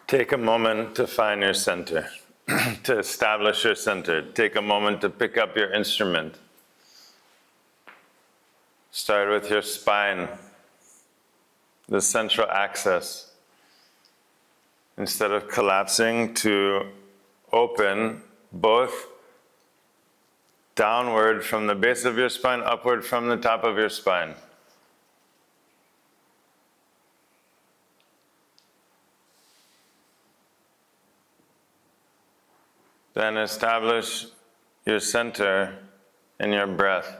Take a moment to find your center, to establish your center. Take a moment to pick up your instrument. Start with your spine, the central axis. Instead of collapsing, to open both downward from the base of your spine, upward from the top of your spine. Then establish your center in your breath.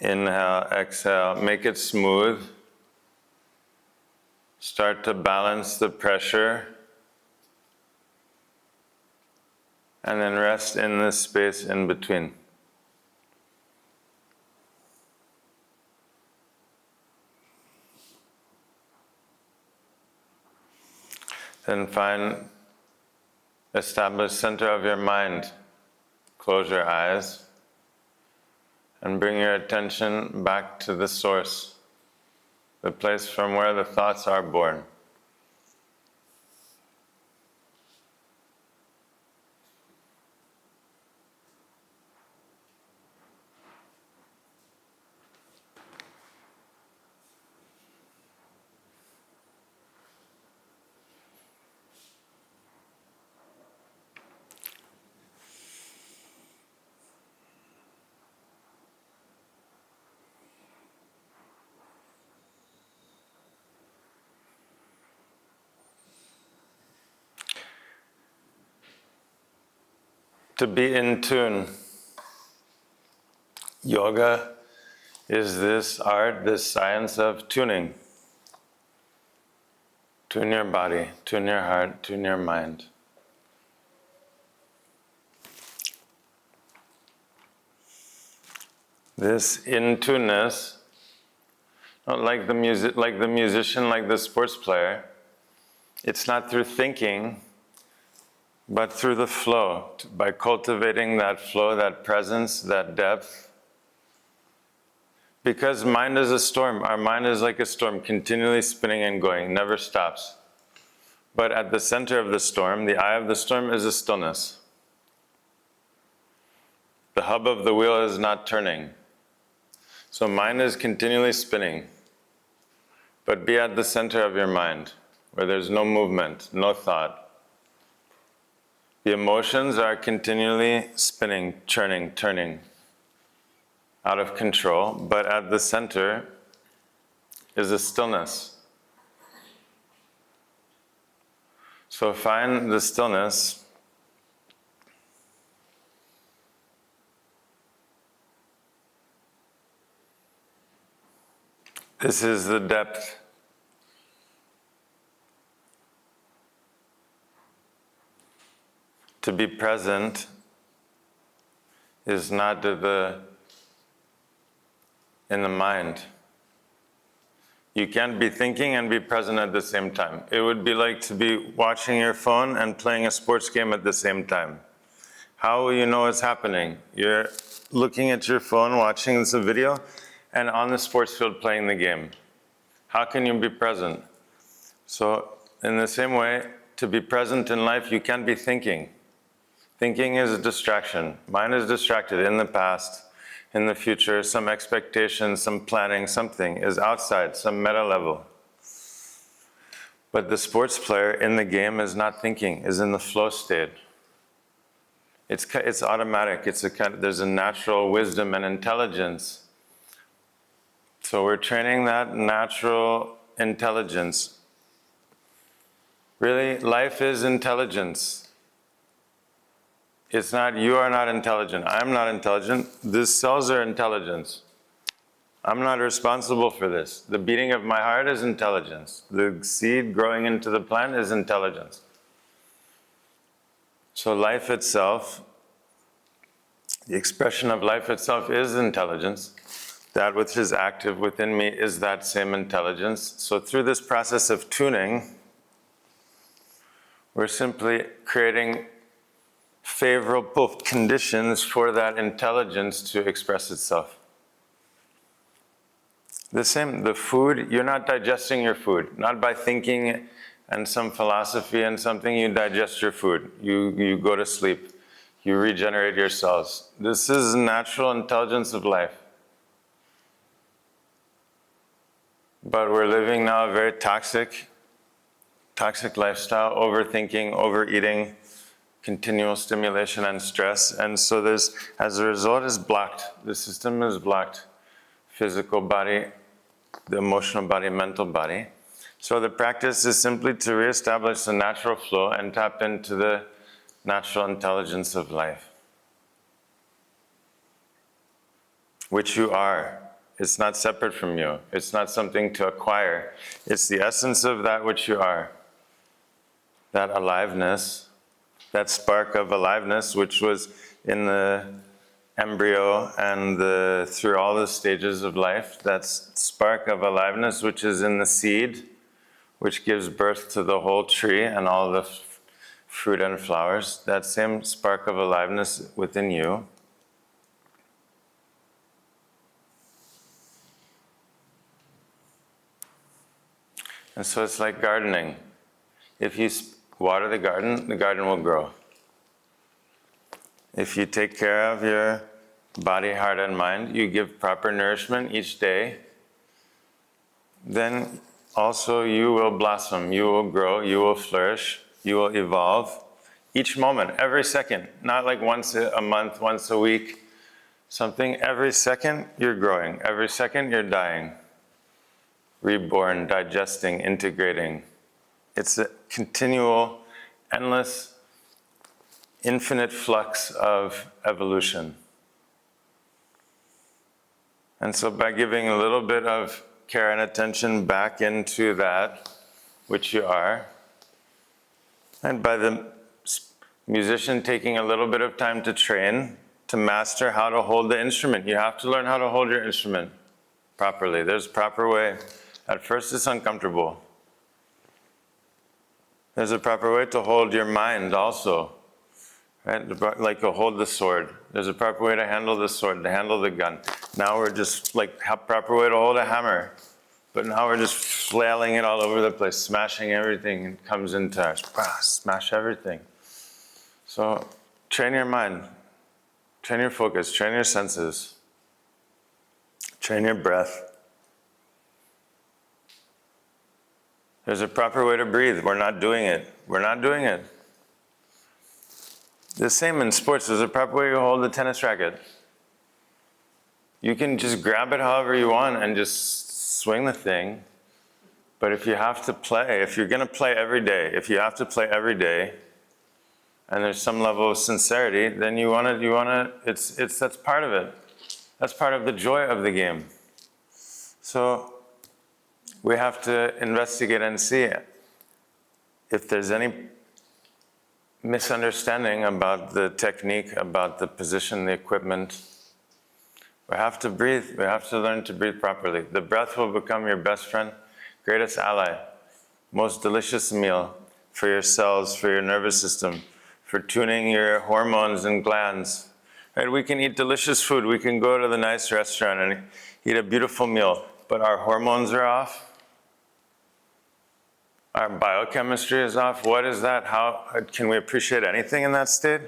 Inhale, exhale, make it smooth. Start to balance the pressure. And then rest in this space in between. Then establish center of your mind. Close your eyes and bring your attention back to the source, the place from where the thoughts are born. To be in tune. Yoga is this art, this science of tuning. Tune your body, tune your heart, tune your mind. This in-tuneness, not like the musician, like the sports player, it's not through thinking, but through the flow, by cultivating that flow, that presence, that depth. Because mind is a storm. Our mind is like a storm, continually spinning and going, never stops. But at the center of the storm, the eye of the storm is a stillness. The hub of the wheel is not turning. So mind is continually spinning. But be at the center of your mind, where there's no movement, no thought. The emotions are continually spinning, churning, turning, out of control, but at the center is a stillness. So find the stillness. This is the depth. To be present is not in the mind. You can't be thinking and be present at the same time. It would be like to be watching your phone and playing a sports game at the same time. How will you know it's happening? You're looking at your phone, watching this video, and on the sports field playing the game. How can you be present? So in the same way, to be present in life, you can't be thinking. Thinking is a distraction. Mind is distracted in the past, in the future, some expectation, some planning, something is outside, some meta level. But the sports player in the game is not thinking, is in the flow state. It's automatic. There's a natural wisdom and intelligence. So we're training that natural intelligence. Really, life is intelligence. It's not, you are not intelligent, I'm not intelligent, these cells are intelligence. I'm not responsible for this. The beating of my heart is intelligence. The seed growing into the plant is intelligence. So life itself, the expression of life itself is intelligence. That which is active within me is that same intelligence. So through this process of tuning, we're simply creating favorable conditions for that intelligence to express itself. The same, the food, you're not digesting your food. Not by thinking and some philosophy and something, you digest your food. You go to sleep. You regenerate your cells. This is natural intelligence of life. But we're living now a very toxic lifestyle, overthinking, overeating, continual stimulation and stress. And so there's, as a result, is blocked. The system is blocked. Physical body, the emotional body, mental body. So the practice is simply to reestablish the natural flow and tap into the natural intelligence of life, which you are. It's not separate from you. It's not something to acquire. It's the essence of that which you are. That aliveness, that spark of aliveness, which was in the embryo and through all the stages of life, that spark of aliveness which is in the seed, which gives birth to the whole tree and all the fruit and flowers, that same spark of aliveness within you. And so it's like gardening. If you water the garden will grow. If you take care of your body, heart, and mind, you give proper nourishment each day, then also you will blossom, you will grow, you will flourish, you will evolve each moment, every second, not like once a month, once a week, something. Every second you're growing, every second you're dying, reborn, digesting, integrating. It's a continual, endless, infinite flux of evolution. And so by giving a little bit of care and attention back into that which you are, and by the musician taking a little bit of time to train, to master how to hold the instrument. You have to learn how to hold your instrument properly. There's a proper way. At first it's uncomfortable. There's a proper way to hold your mind also. Right? Like to hold the sword. There's a proper way to handle the sword, to handle the gun. Now we're just like a proper way to hold a hammer. But now we're just flailing it all over the place, smashing everything. It comes into our smash everything. So train your mind, train your focus, train your senses, train your breath. There's a proper way to breathe. We're not doing it. We're not doing it. The same in sports. There's a proper way to hold the tennis racket. You can just grab it however you want and just swing the thing. But if you have to play, if you're going to play every day, if you have to play every day, and there's some level of sincerity, then that's part of it. That's part of the joy of the game. So we have to investigate and see if there's any misunderstanding about the technique, about the position, the equipment. We have to breathe. We have to learn to breathe properly. The breath will become your best friend, greatest ally, most delicious meal for your cells, for your nervous system, for tuning your hormones and glands. Right? We can eat delicious food. We can go to the nice restaurant and eat a beautiful meal, but our hormones are off. Our biochemistry is off. What is that? How can we appreciate anything in that state?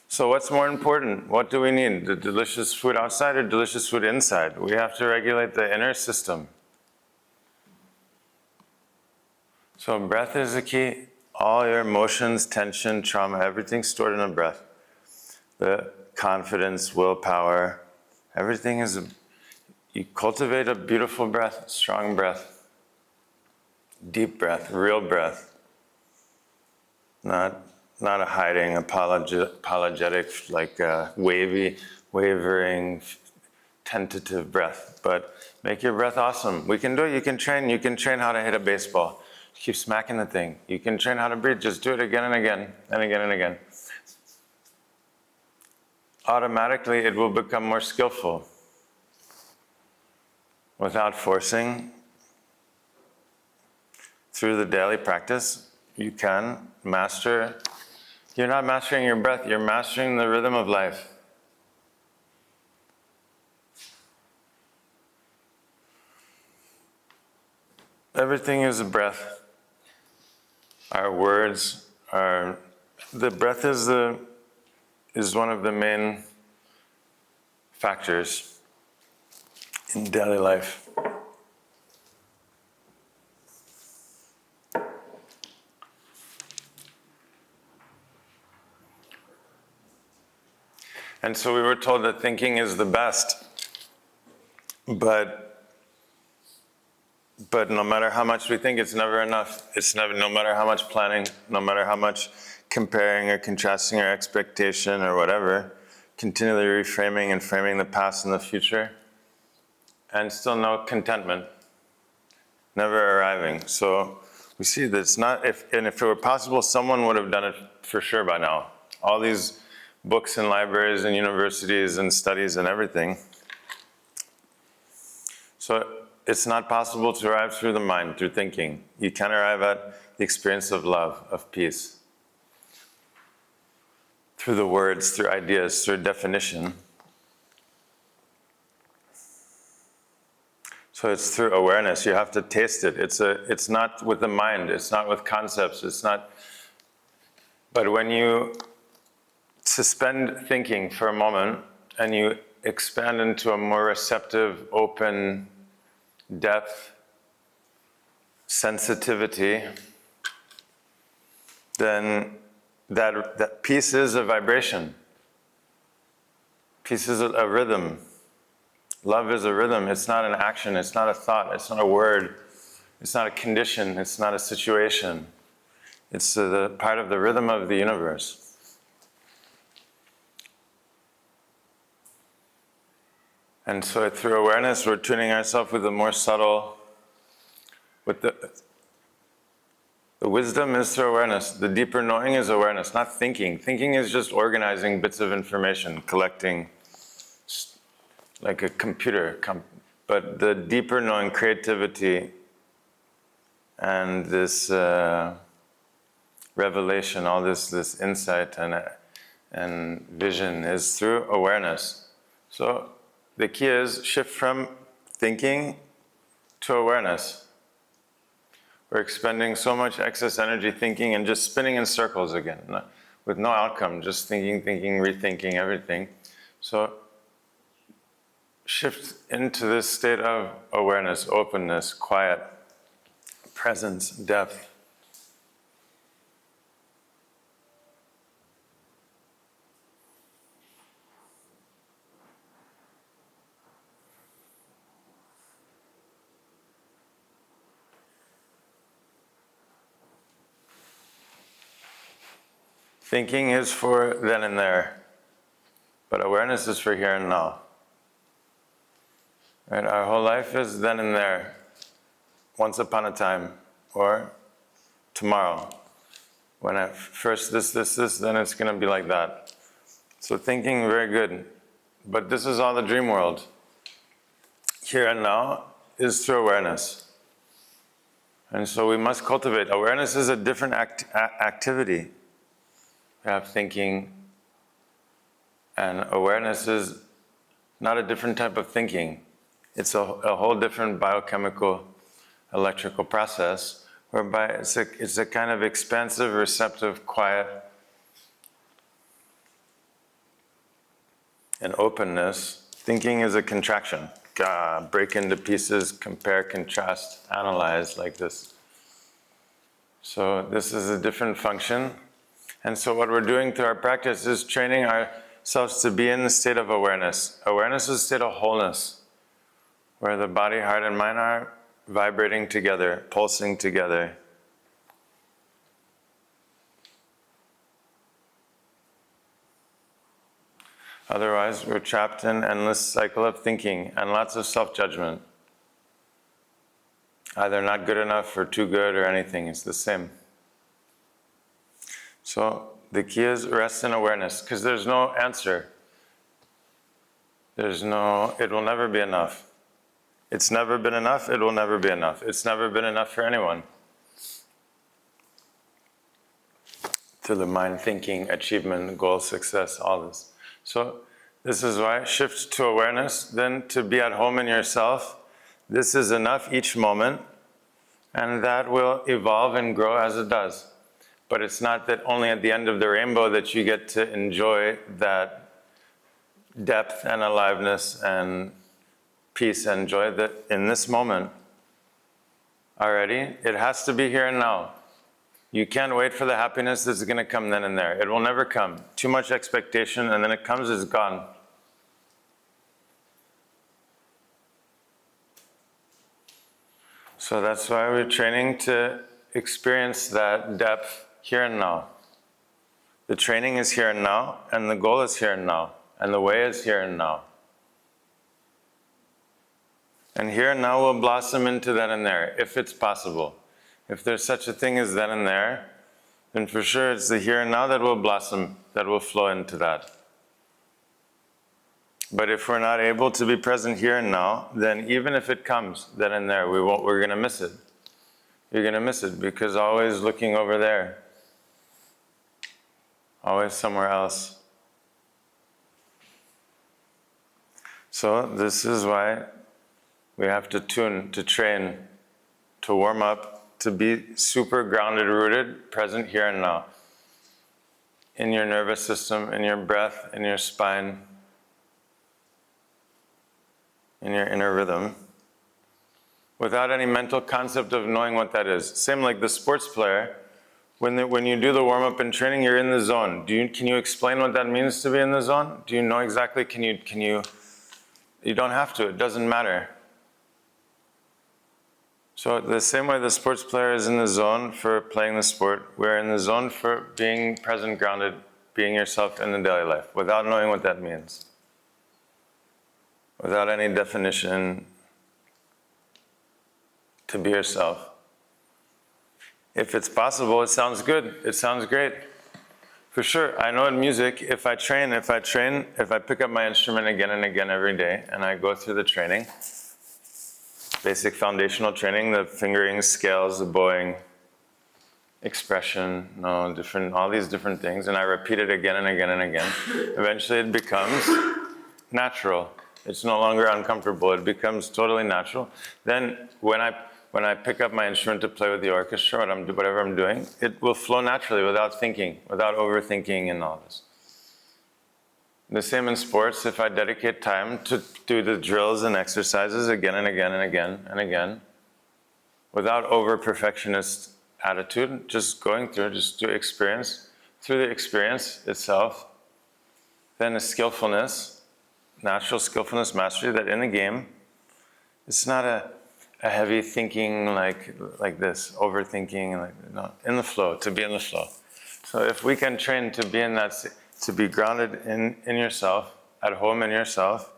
So what's more important? What do we need? The delicious food outside or delicious food inside? We have to regulate the inner system. So breath is the key. All your emotions, tension, trauma, everything's stored in the breath. The confidence, willpower, everything is, you cultivate a beautiful breath, strong breath. Deep breath, real breath. Not a hiding, apologetic, like wavy, wavering, tentative breath. But make your breath awesome. We can do it. You can train how to hit a baseball. Keep smacking the thing. You can train how to breathe. Just do it again and again, and again and again. Automatically, it will become more skillful. Without forcing, through the daily practice, you can master. You're not mastering your breath, you're mastering the rhythm of life. Everything is a breath. Our words are, the breath is one of the main factors in daily life. And so we were told that thinking is the best, but no matter how much we think, it's never enough. It's never, no matter how much planning, no matter how much comparing or contrasting or expectation or whatever, continually reframing and framing the past and the future, and still no contentment, never arriving. So we see that it's not, if it were possible, someone would have done it for sure by now. All these books and libraries and universities and studies and everything. So it's not possible to arrive through the mind, through thinking. You can arrive at the experience of love, of peace, through the words, through ideas, through definition. So it's through awareness. You have to taste it. It's not with the mind. It's not with concepts. It's not. But when you suspend thinking for a moment and you expand into a more receptive, open depth, sensitivity, then that peace is a vibration. Peace is a rhythm. Love is a rhythm. It's not an action. It's not a thought. It's not a word. It's not a condition. It's not a situation. It's the part of the rhythm of the universe. And so through awareness, we're tuning ourselves with the more subtle, with the wisdom is through awareness. The deeper knowing is awareness, not thinking. Thinking is just organizing bits of information, collecting like a computer. But the deeper knowing, creativity, and this revelation, all this insight and vision is through awareness. So the key is shift from thinking to awareness. We're expending so much excess energy thinking and just spinning in circles again, with no outcome, just thinking, rethinking everything. So shift into this state of awareness, openness, quiet, presence, depth. Thinking is for then and there, but awareness is for here and now. Right? Our whole life is then and there, once upon a time, or tomorrow. When I first this, then it's going to be like that. So thinking, very good. But this is all the dream world. Here and now is through awareness. And so we must cultivate. Awareness is a different activity. We have thinking, and awareness is not a different type of thinking. It's a whole different biochemical, electrical process, whereby it's a kind of expansive, receptive, quiet, and openness. Thinking is a contraction. Break into pieces, compare, contrast, analyze, like this. So this is a different function. And so what we're doing through our practice is training ourselves to be in the state of awareness. Awareness is a state of wholeness, where the body, heart, and mind are vibrating together, pulsing together. Otherwise, we're trapped in an endless cycle of thinking and lots of self-judgment. Either not good enough or too good or anything, it's the same. So the key is rest in awareness, because there's no answer. It will never be enough. It's never been enough, it will never be enough. It's never been enough for anyone. To the mind, thinking, achievement, goal, success, all this. So this is why shift to awareness, then to be at home in yourself. This is enough each moment. And that will evolve and grow as it does. But it's not that only at the end of the rainbow that you get to enjoy that depth and aliveness and peace and joy, that in this moment already, it has to be here and now. You can't wait for the happiness that's going to come then and there. It will never come. Too much expectation, and then it comes, it's gone. So that's why we're training to experience that depth here and now. The training is here and now, and the goal is here and now, and the way is here and now. And here and now will blossom into then and there, if it's possible. If there's such a thing as then and there, then for sure it's the here and now that will blossom, that will flow into that. But if we're not able to be present here and now, then even if it comes then and there, we're going to miss it. You're going to miss it because always looking over there, always somewhere else. So this is why we have to tune, to train, to warm up, to be super grounded, rooted, present here and now. In your nervous system, in your breath, in your spine, in your inner rhythm, without any mental concept of knowing what that is. Same like the sports player, when you do the warm-up and training, you're in the zone. Can you explain what that means to be in the zone? Do you know exactly, you don't have to, it doesn't matter. So the same way the sports player is in the zone for playing the sport, we're in the zone for being present, grounded, being yourself in the daily life, without knowing what that means. Without any definition, to be yourself. If it's possible, it sounds good, it sounds great. For sure, I know in music, if I pick up my instrument again and again every day, and I go through the training, basic foundational training, the fingerings, scales, the bowing, expression, all these different things, and I repeat it again and again and again, eventually it becomes natural. It's no longer uncomfortable, it becomes totally natural. Then when I pick up my instrument to play with the orchestra, whatever I'm doing, it will flow naturally without thinking, without overthinking and all this. The same in sports, if I dedicate time to do the drills and exercises again and again and again and again, without over-perfectionist attitude, just going through, just to experience, through the experience itself, then a skillfulness, natural skillfulness, mastery, that in a game, it's not a heavy thinking like this, overthinking, in the flow, to be in the flow. So if we can train to be in that, to be grounded in yourself, at home in yourself,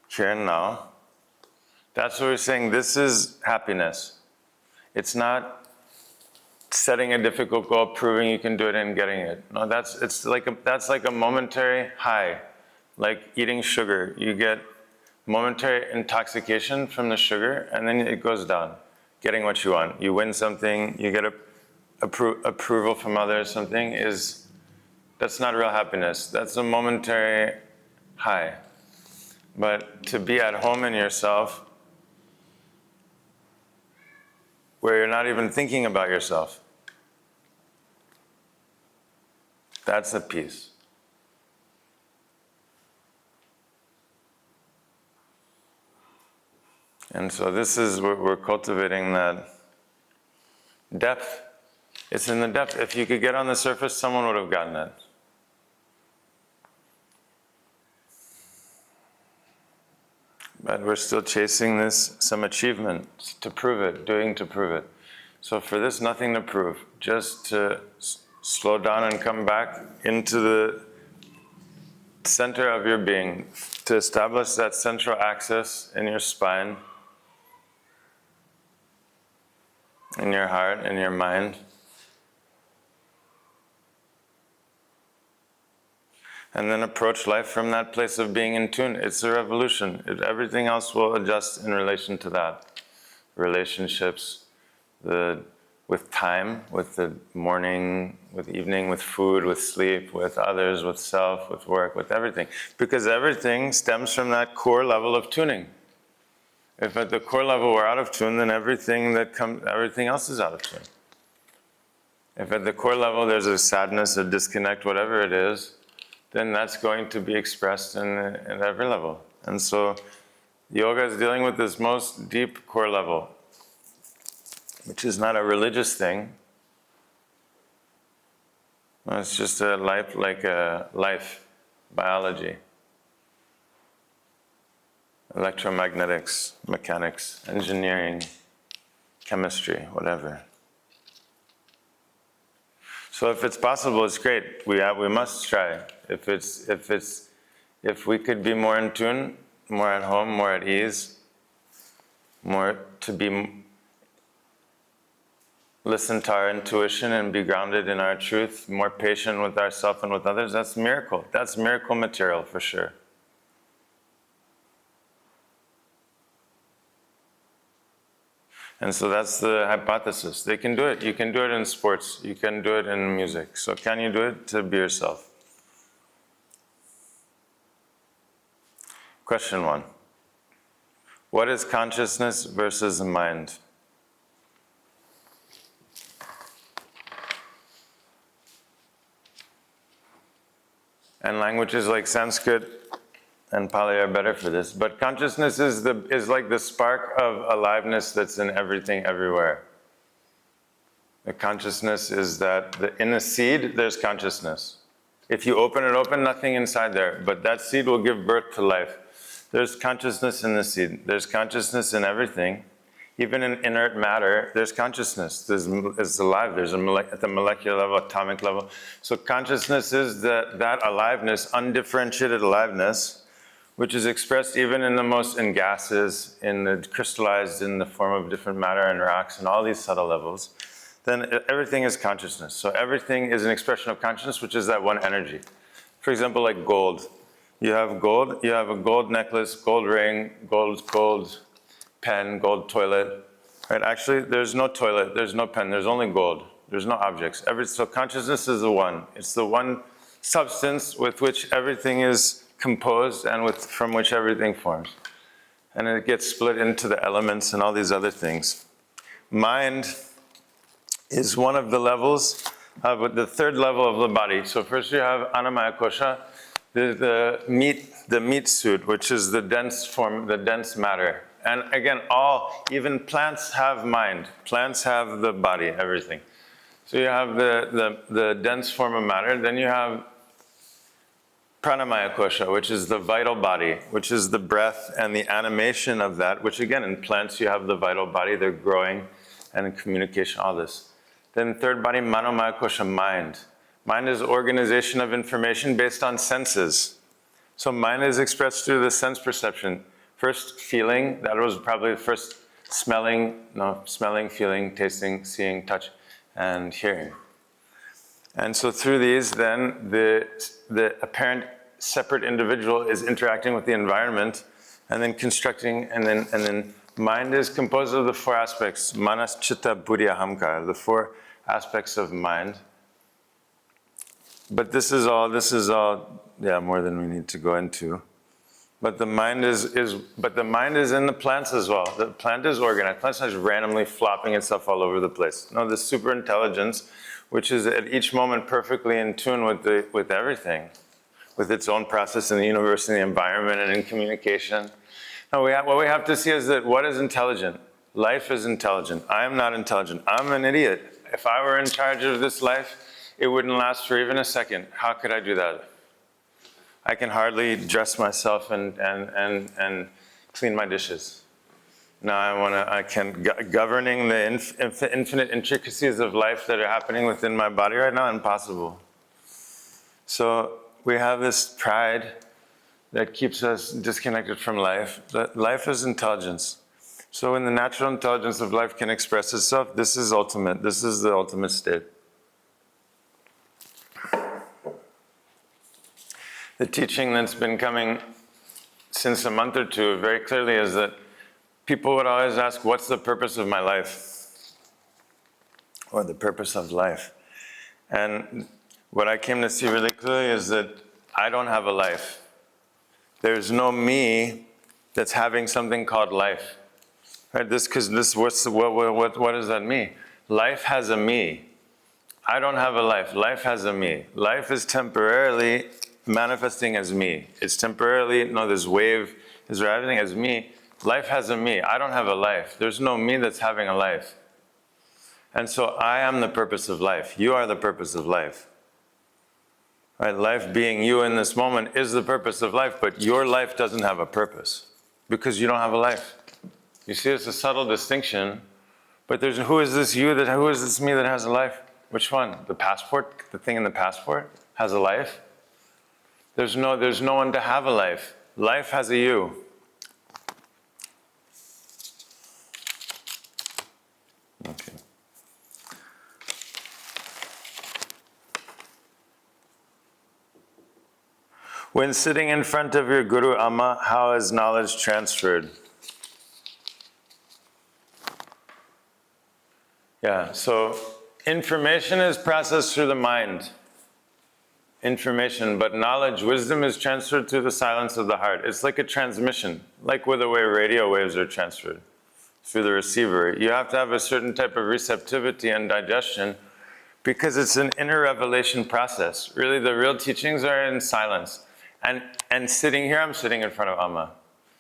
here and now, that's what we're saying, this is happiness. It's not setting a difficult goal, proving you can do it and getting it. No, that's like a momentary high, like eating sugar. You get momentary intoxication from the sugar, and then it goes down, getting what you want. You win something, you get approval from others, that's not real happiness. That's a momentary high. But to be at home in yourself, where you're not even thinking about yourself, that's a peace. And so this is what we're cultivating, that depth. It's in the depth. If you could get on the surface, someone would have gotten it. But we're still chasing some achievement to prove it, doing to prove it. So for this, nothing to prove, just to slow down and come back into the center of your being, to establish that central axis in your spine, in your heart, in your mind. And then approach life from that place of being in tune. It's a revolution. Everything else will adjust in relation to that. Relationships, with time, with the morning, with evening, with food, with sleep, with others, with self, with work, with everything. Because everything stems from that core level of tuning. If at the core level we're out of tune, then everything else is out of tune. If at the core level there's a sadness, a disconnect, whatever it is, then that's going to be expressed in every level. And so yoga is dealing with this most deep core level, which is not a religious thing. It's just a life, like a life, biology, electromagnetics, mechanics, engineering, chemistry, whatever. So if it's possible, it's great. We must try. If we could be more in tune, more at home, more at ease, more to be listen to our intuition and be grounded in our truth, more patient with ourselves and with others, that's miracle. That's miracle material for sure. And so that's the hypothesis. They can do it. You can do it in sports. You can do it in music. So can you do it? To be yourself. Question 1. What is consciousness versus mind? And languages like Sanskrit and Pali are better for this. But consciousness is like the spark of aliveness that's in everything, everywhere. The consciousness is that in a seed, there's consciousness. If you open it open, nothing inside there. But that seed will give birth to life. There's consciousness in the seed. There's consciousness in everything. Even in inert matter, there's consciousness. It's alive. There's at the molecular level, atomic level. So consciousness is that aliveness, undifferentiated aliveness, which is expressed even in gases, crystallized in the form of different matter and rocks and all these subtle levels. Then everything is consciousness. So everything is an expression of consciousness, which is that one energy. For example, like gold. You have a gold necklace, gold ring, gold pen, gold toilet. Right? Actually, there's no toilet, there's no pen, there's only gold. There's no objects. So consciousness is the one. It's the one substance with which everything is composed and from which everything forms. And it gets split into the elements and all these other things. Mind is one of the levels of the third level of the body. So first you have Annamaya Kosha, the meat suit, which is the dense form, the dense matter. And again, even plants have mind. Plants have the body, everything. So you have the dense form of matter. Then you have Pranamaya Kosha, which is the vital body, which is the breath and the animation of that, which again, in plants you have the vital body, they're growing, and in communication, all this. Then third body, Manomaya Kosha, mind. Mind is organization of information based on senses. So mind is expressed through the sense perception. First, feeling, that was probably the first smelling, feeling, tasting, seeing, touch, and hearing. And so through these, then, the apparent separate individual is interacting with the environment and then constructing, and then mind is composed of the four aspects, manas, chitta, buddhi, ahamkara, the four aspects of mind. But this is all, more than we need to go into. But the mind is in the plants as well. The plant is organized. The plant is not just randomly flopping itself all over the place. No, the super intelligence, which is at each moment perfectly in tune with everything, with its own process in the universe, in the environment, and in communication. Now, what we have to see is that what is intelligent? Life is intelligent. I am not intelligent. I'm an idiot. If I were in charge of this life, it wouldn't last for even a second. How could I do that? I can hardly dress myself and clean my dishes. Now governing the infinite intricacies of life that are happening within my body right now, impossible. So we have this pride that keeps us disconnected from life. Life is intelligence. So when the natural intelligence of life can express itself, this is ultimate. This is the ultimate state. The teaching that's been coming since a month or two very clearly is that people would always ask, what's the purpose of my life? Or the purpose of life. And what I came to see really clearly is that I don't have a life. There's no me that's having something called life. Right? What does that mean? Life has a me. I don't have a life. Life has a me. Life is temporarily manifesting as me. It's temporarily, no, this wave is arriving as me. Life has a me. I don't have a life. There's no me that's having a life. And so I am the purpose of life. You are the purpose of life. Right? Life being you in this moment is the purpose of life, but your life doesn't have a purpose because you don't have a life. You see, it's a subtle distinction, but who is this who is this me that has a life? Which one? The passport, the thing in the passport has a life? There's no one to have a life. Life has a you. Okay. When sitting in front of your Guru Amma, how is knowledge transferred? Yeah, so information is processed through the mind. Information, but knowledge, wisdom is transferred through the silence of the heart. It's like a transmission, like with the way radio waves are transferred through the receiver. You have to have a certain type of receptivity and digestion because it's an inner revelation process. Really, the real teachings are in silence. And sitting here, I'm sitting in front of Amma.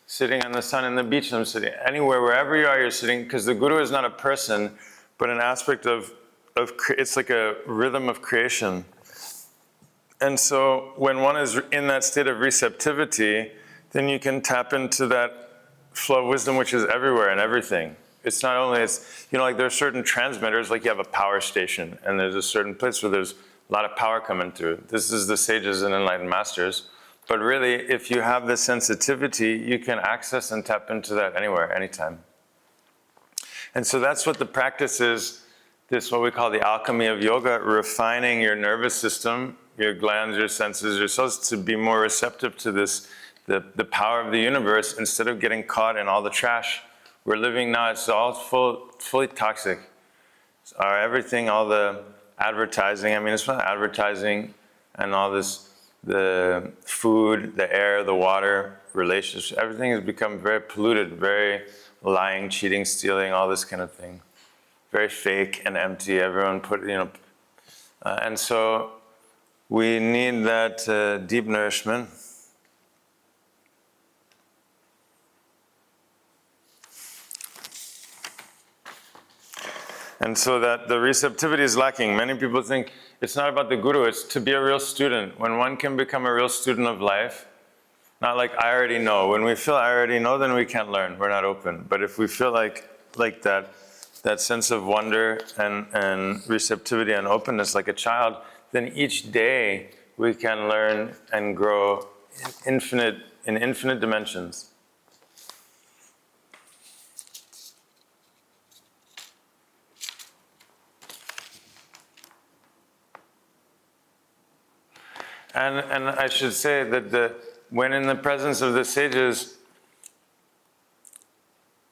Sitting on the sun and the beach, I'm sitting. Anywhere, wherever you are, you're sitting, because the Guru is not a person, but an aspect of it's like a rhythm of creation. And so when one is in that state of receptivity, then you can tap into that flow of wisdom, which is everywhere and everything. It's not only, like there are certain transmitters, like you have a power station, and there's a certain place where there's a lot of power coming through. This is the sages and enlightened masters. But really, if you have the sensitivity, you can access and tap into that anywhere, anytime. And so that's what the practice is, this what we call the alchemy of yoga, refining your nervous system, your glands, your senses, your cells to be more receptive to this, the power of the universe instead of getting caught in all the trash. We're living now, it's all fully toxic. Everything, all the advertising, it's not advertising and all this, the food, the air, the water, relationships, everything has become very polluted, very lying, cheating, stealing, all this kind of thing. Very fake and empty, everyone and so we need that deep nourishment. And so that the receptivity is lacking. Many people think it's not about the Guru, it's to be a real student. When one can become a real student of life, not like I already know. When we feel I already know, then we can't learn, we're not open. But if we feel like that sense of wonder and receptivity and openness like a child, then each day we can learn and grow in infinite dimensions. And I should say that when in the presence of the sages,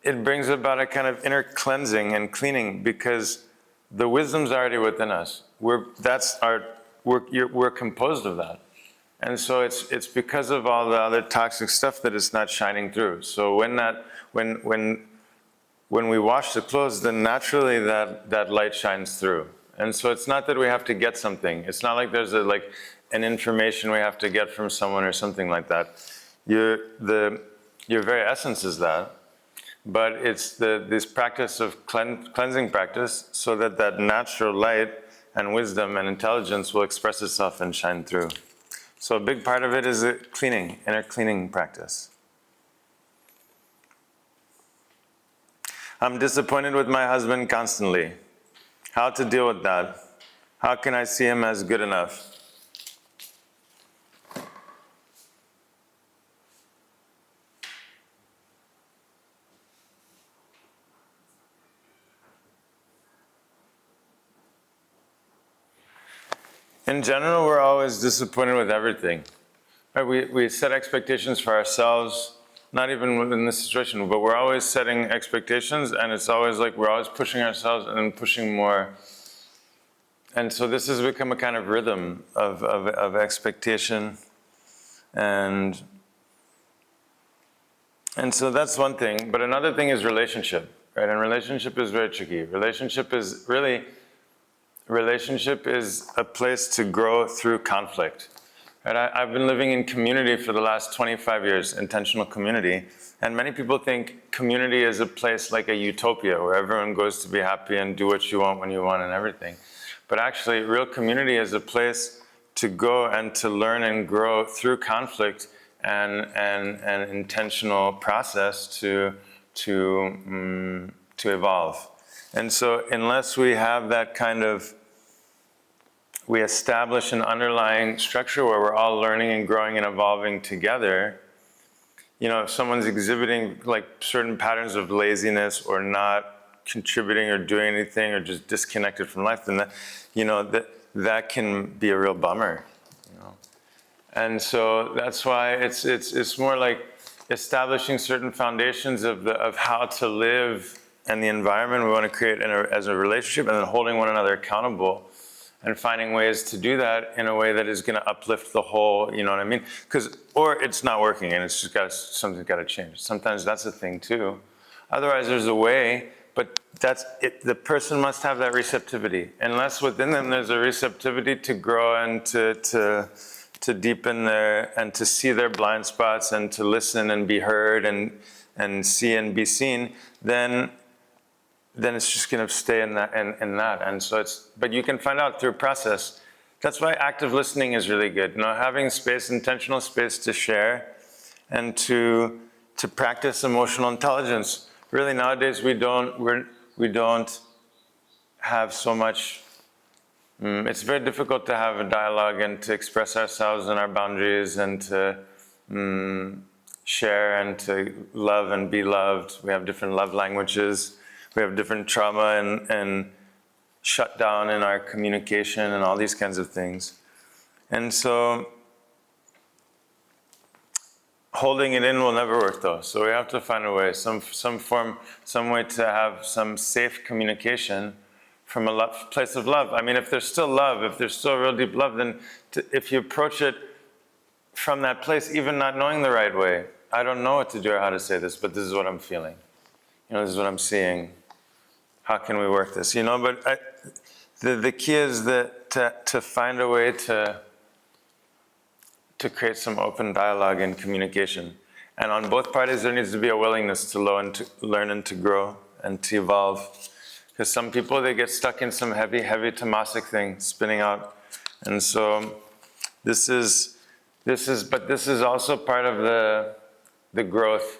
it brings about a kind of inner cleansing and cleaning because the wisdom's already within us. We're composed of that. And so it's because of all the other toxic stuff that it's not shining through. So when we wash the clothes, then naturally that light shines through. And so it's not that we have to get something. It's not like there's an information we have to get from someone or something like that. Your very essence is that. But it's this practice of cleansing practice so that natural light and wisdom and intelligence will express itself and shine through. So a big part of it is a inner cleaning practice. I'm disappointed with my husband constantly. How to deal with that? How can I see him as good enough? In general, we're always disappointed with everything. Right? We set expectations for ourselves, not even within this situation, but we're always setting expectations, and it's always like we're always pushing ourselves and pushing more. And so this has become a kind of rhythm of expectation. And And so that's one thing. But another thing is relationship, right? And relationship is very tricky. Relationship is a place to grow through conflict. Right? I've been living in community for the last 25 years, intentional community. And many people think community is a place like a utopia where everyone goes to be happy and do what you want when you want and everything. But actually, real community is a place to go and to learn and grow through conflict and an intentional process to evolve. And so unless we have that kind of, we establish an underlying structure where we're all learning and growing and evolving together, you know, if someone's exhibiting like certain patterns of laziness or not contributing or doing anything or just disconnected from life, then that, you know, that can be a real bummer, you know. And so that's why it's more like establishing certain foundations of how to live and the environment we want to create as a relationship, and then holding one another accountable and finding ways to do that in a way that is going to uplift the whole, you know what I mean? Or it's not working and it's just something's got to change. Sometimes that's a thing too. Otherwise there's a way, but that's it. The person must have that receptivity. Unless within them there's a receptivity to grow and to deepen and to see their blind spots and to listen and be heard and see and be seen, then it's just going to stay in that. And so but you can find out through process. That's why active listening is really good. You know, having space, intentional space to share and to practice emotional intelligence. Really nowadays we don't have so much. It's very difficult to have a dialogue and to express ourselves and our boundaries and to share and to love and be loved. We have different love languages. We have different trauma and shutdown in our communication and all these kinds of things. And so holding it in will never work though. So we have to find a way, some way to have some safe communication from a place of love. I mean, if there's still love, if there's still real deep love, then if you approach it from that place, even not knowing the right way, I don't know what to do or how to say this, but this is what I'm feeling. You know, this is what I'm seeing. How can we work this? You know, but the key is that to find a way to create some open dialogue and communication. And on both parties, there needs to be a willingness to learn and to grow and to evolve. Because some people, they get stuck in some heavy tamasic thing spinning out. And so this is also part of the growth.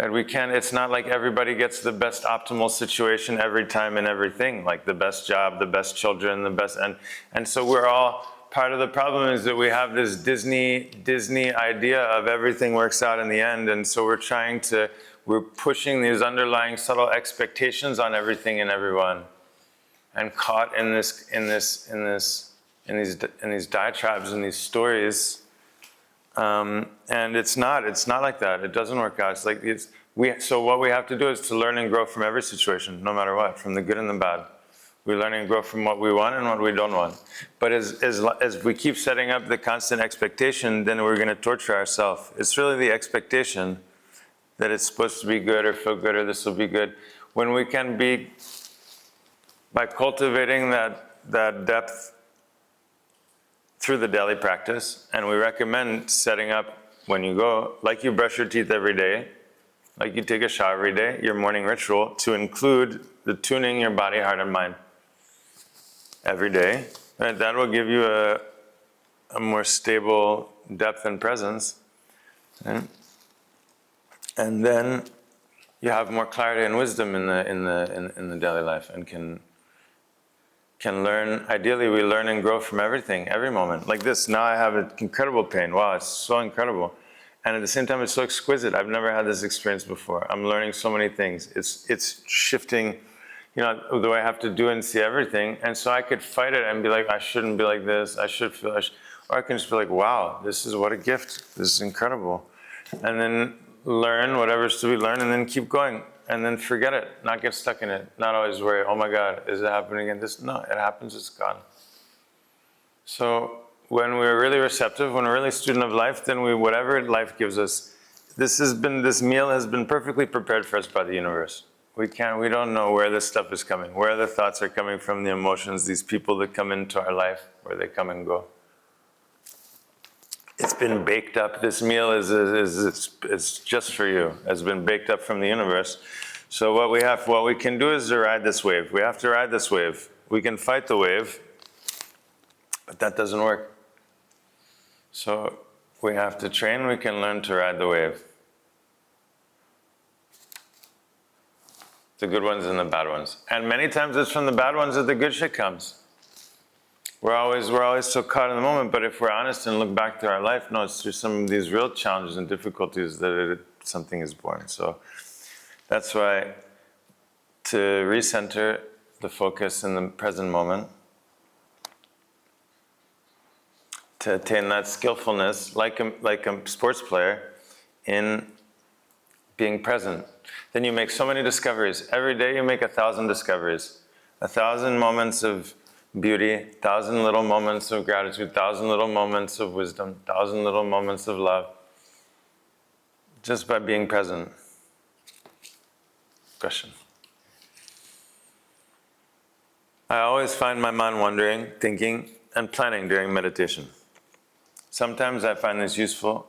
And it's not like everybody gets the best optimal situation every time and everything, like the best job, the best children, the best, and so we're all, part of the problem is that we have this Disney idea of everything works out in the end, and so we're pushing these underlying subtle expectations on everything and everyone, and caught in these diatribes and these stories. And it's not like that. It doesn't work out. It's like so what we have to do is to learn and grow from every situation, no matter what, from the good and the bad. We learn and grow from what we want and what we don't want. But as we keep setting up the constant expectation, then we're going to torture ourselves. It's really the expectation that it's supposed to be good or feel good or this will be good. When we can be, by cultivating that depth through the daily practice, and we recommend setting up when you go, like you brush your teeth every day, like you take a shower every day, your morning ritual, to include the tuning your body, heart, and mind every day. Right? That will give you a more stable depth and presence. Right? And then you have more clarity and wisdom in the daily life, and can learn. Ideally, we learn and grow from everything, every moment. Like this, now I have an incredible pain. Wow, it's so incredible. And at the same time, it's so exquisite. I've never had this experience before. I'm learning so many things. It's shifting, you know, the way I have to do and see everything. And so I could fight it and be like, I shouldn't be like this. I should feel, or I can just be like, wow, this is what a gift. This is incredible. And then learn whatever's to be learned, and then keep going. And then forget it, not get stuck in it, not always worry, oh my God, is it happening again? No, it happens, it's gone. So when we're really receptive, when we're really student of life, then whatever life gives us, This meal has been perfectly prepared for us by the universe. We don't know where this stuff is coming, where the thoughts are coming from, the emotions, these people that come into our life, where they come and go. It's been baked up. This meal is just for you. It's been baked up from the universe. So what we can do is to ride this wave. We have to ride this wave. We can fight the wave, but that doesn't work. So we have to train. We can learn to ride the wave. The good ones and the bad ones. And many times it's from the bad ones that the good shit comes. We're always so caught in the moment, but if we're honest and look back through our life, no, it's through some of these real challenges and difficulties that something is born. So that's why to recenter the focus in the present moment, to attain that skillfulness, like a sports player, in being present. Then you make so many discoveries. Every day you make 1,000 discoveries. 1,000 moments of beauty, 1,000 little moments of gratitude, 1,000 little moments of wisdom, 1,000 little moments of love. Just by being present. Question. I always find my mind wandering, thinking, and planning during meditation. Sometimes I find this useful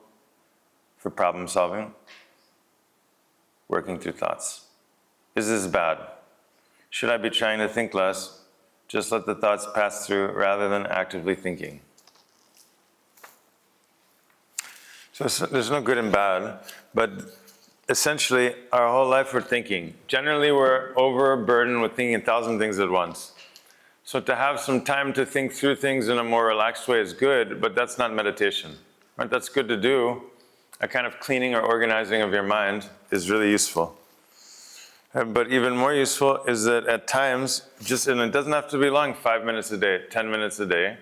for problem solving, working through thoughts. Is this bad? Should I be trying to think less, just let the thoughts pass through rather than actively thinking? So there's no good and bad, but essentially our whole life we're thinking. Generally we're overburdened with thinking 1,000 things at once. So to have some time to think through things in a more relaxed way is good, but that's not meditation. Right? That's good to do. A kind of cleaning or organizing of your mind is really useful. But even more useful is that at times, and it doesn't have to be long, 5 minutes a day, 10 minutes a day,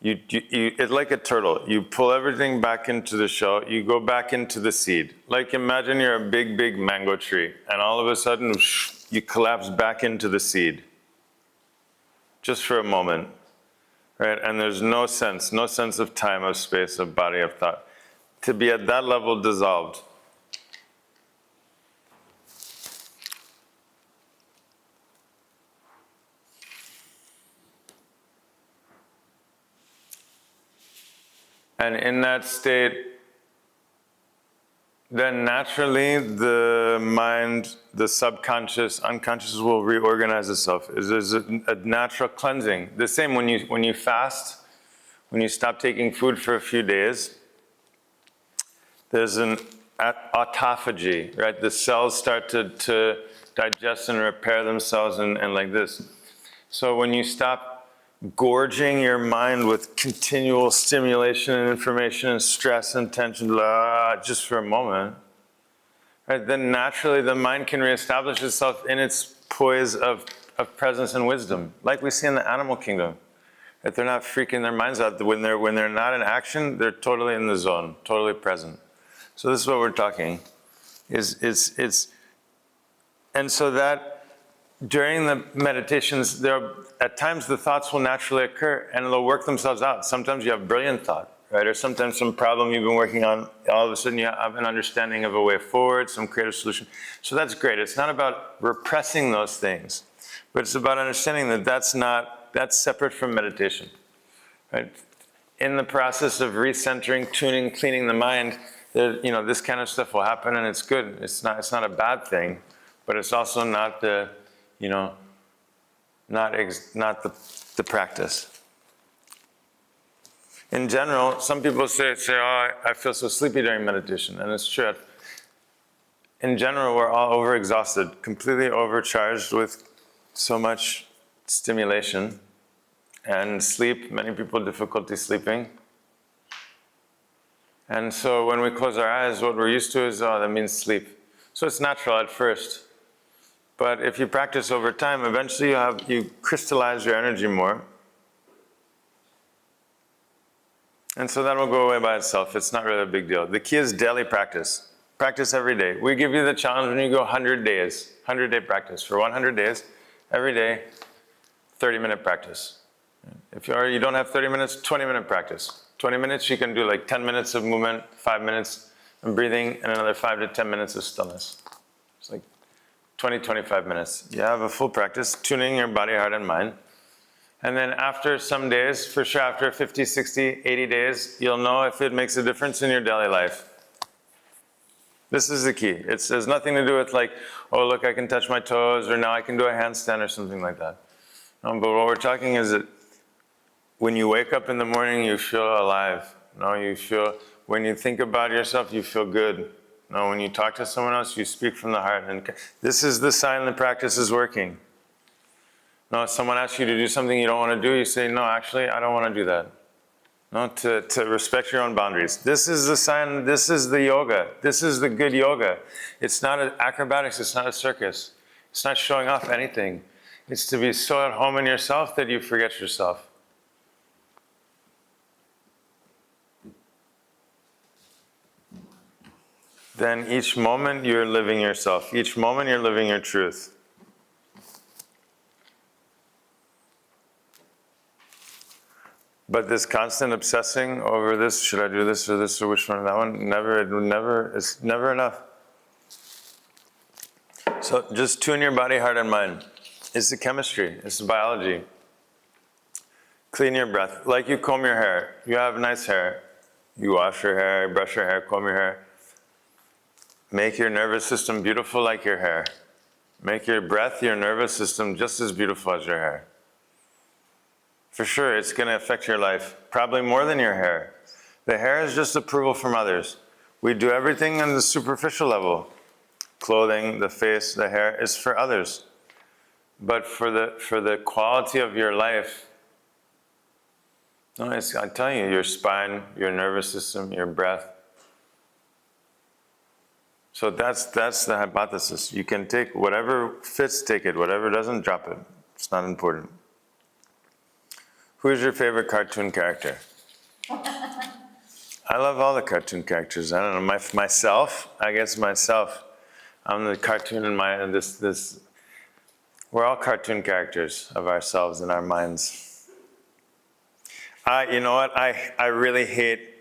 it's like a turtle. You pull everything back into the shell, you go back into the seed. Like imagine you're a big, big mango tree, and all of a sudden, you collapse back into the seed. Just for a moment, right? And there's no sense of time, of space, of body, of thought. To be at that level dissolved. And in that state, then naturally the mind, the subconscious, unconscious will reorganize itself. There's a natural cleansing. The same when you fast, when you stop taking food for a few days, there's an autophagy, right? The cells start to digest and repair themselves and like this. So when you stop gorging your mind with continual stimulation and information and stress and tension, just for a moment, right? Then naturally the mind can reestablish itself in its poise of presence and wisdom, like we see in the animal kingdom. That they're not freaking their minds out. When they're not in action, they're totally in the zone, totally present. So this is what we're talking. And so that during the meditations, at times the thoughts will naturally occur and they'll work themselves out. Sometimes you have brilliant thought, right? Or sometimes some problem you've been working on, all of a sudden you have an understanding of a way forward, some creative solution. So that's great. It's not about repressing those things, but it's about understanding that that's separate from meditation, right? In the process of recentering, tuning, cleaning the mind, this kind of stuff will happen, and it's good. It's not a bad thing, but it's also not the practice. In general, some people say, "Oh, I feel so sleepy during meditation," and it's true. In general, we're all overexhausted, completely overcharged with so much stimulation, and sleep. Many people have difficulty sleeping. And so when we close our eyes, what we're used to is, that means sleep. So it's natural at first. But if you practice over time, eventually you crystallize your energy more. And so that will go away by itself. It's not really a big deal. The key is daily practice. Practice every day. We give you the challenge when you go 100 days, 100-day practice. For 100 days, every day, 30-minute practice. If you don't have 30 minutes, 20-minute practice. 20 minutes, you can do like 10 minutes of movement, 5 minutes and breathing, and another 5 to 10 minutes of stillness. It's like 20, 25 minutes. You have a full practice, tuning your body, heart, and mind. And then after some days, for sure after 50, 60, 80 days, you'll know if it makes a difference in your daily life. This is the key. It has nothing to do with like, oh, look, I can touch my toes, or now I can do a handstand or something like that. No, but what we're talking is that when you wake up in the morning, you feel alive. No, you feel, when you think about yourself, you feel good. No, when you talk to someone else, you speak from the heart. And this is the sign the practice is working. No, if someone asks you to do something you don't want to do, you say, no, actually, I don't want to do that. No, to respect your own boundaries. This is the sign, this is the yoga. This is the good yoga. It's not acrobatics, it's not a circus. It's not showing off anything. It's to be so at home in yourself that you forget yourself. Then each moment you're living yourself. Each moment you're living your truth. But this constant obsessing over this, should I do this or which one or that one, it's never enough. So just tune your body, heart, and mind. It's the chemistry, it's the biology. Clean your breath. Like you comb your hair. You have nice hair. You wash your hair, brush your hair, comb your hair. Make your nervous system beautiful like your hair. Make your breath, your nervous system just as beautiful as your hair. For sure, it's going to affect your life, probably more than your hair. The hair is just approval from others. We do everything on the superficial level. Clothing, the face, the hair is for others. But for the quality of your life, no, I'm telling you, your spine, your nervous system, your breath. So that's the hypothesis. You can take whatever fits, take it. Whatever doesn't, drop it. It's not important. Who is your favorite cartoon character? I love all the cartoon characters. I don't know, myself. I guess myself. I'm the cartoon in this. We're all cartoon characters of ourselves in our minds. You know what? I really hate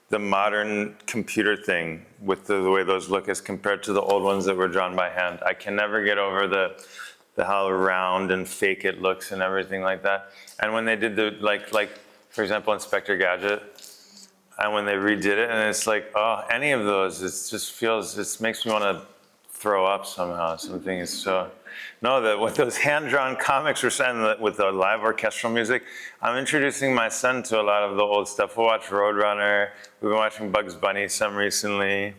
the modern computer thing with the way those look as compared to the old ones that were drawn by hand. I can never get over the how round and fake it looks and everything like that. And when they did like for example, Inspector Gadget, and when they redid it, and it's like, oh, any of those, it makes me want to throw up somehow. Something is so. No, what those hand-drawn comics were saying with the live orchestral music, I'm introducing my son to a lot of the old stuff. We'll watch Roadrunner. We've been watching Bugs Bunny some recently.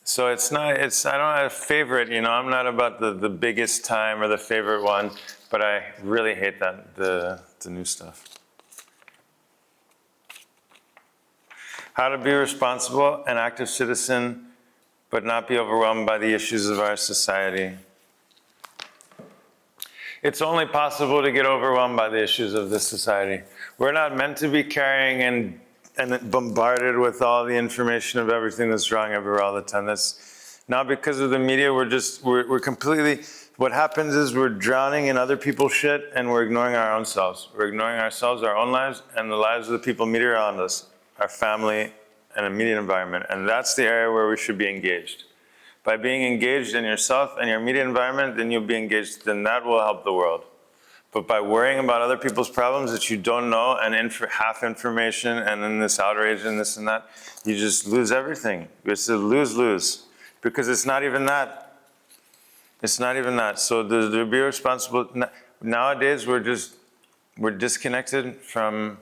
So I don't have a favorite, I'm not about the biggest time or the favorite one, but I really hate the new stuff. How to be a responsible and active citizen, but not be overwhelmed by the issues of our society. It's only possible to get overwhelmed by the issues of this society. We're not meant to be carrying and bombarded with all the information of everything that's wrong everywhere all the time. That's not because of the media. We're completely, what happens is we're drowning in other people's shit and we're ignoring our own selves. We're ignoring ourselves, our own lives, and the lives of the people immediately around us, our family and immediate environment. And that's the area where we should be engaged. By being engaged in yourself and your immediate environment, then you'll be engaged, then that will help the world. But by worrying about other people's problems that you don't know and half information and then this outrage and this and that, you just lose everything. It's a lose-lose because it's not even that. It's not even that. So to be responsible, nowadays we're disconnected from,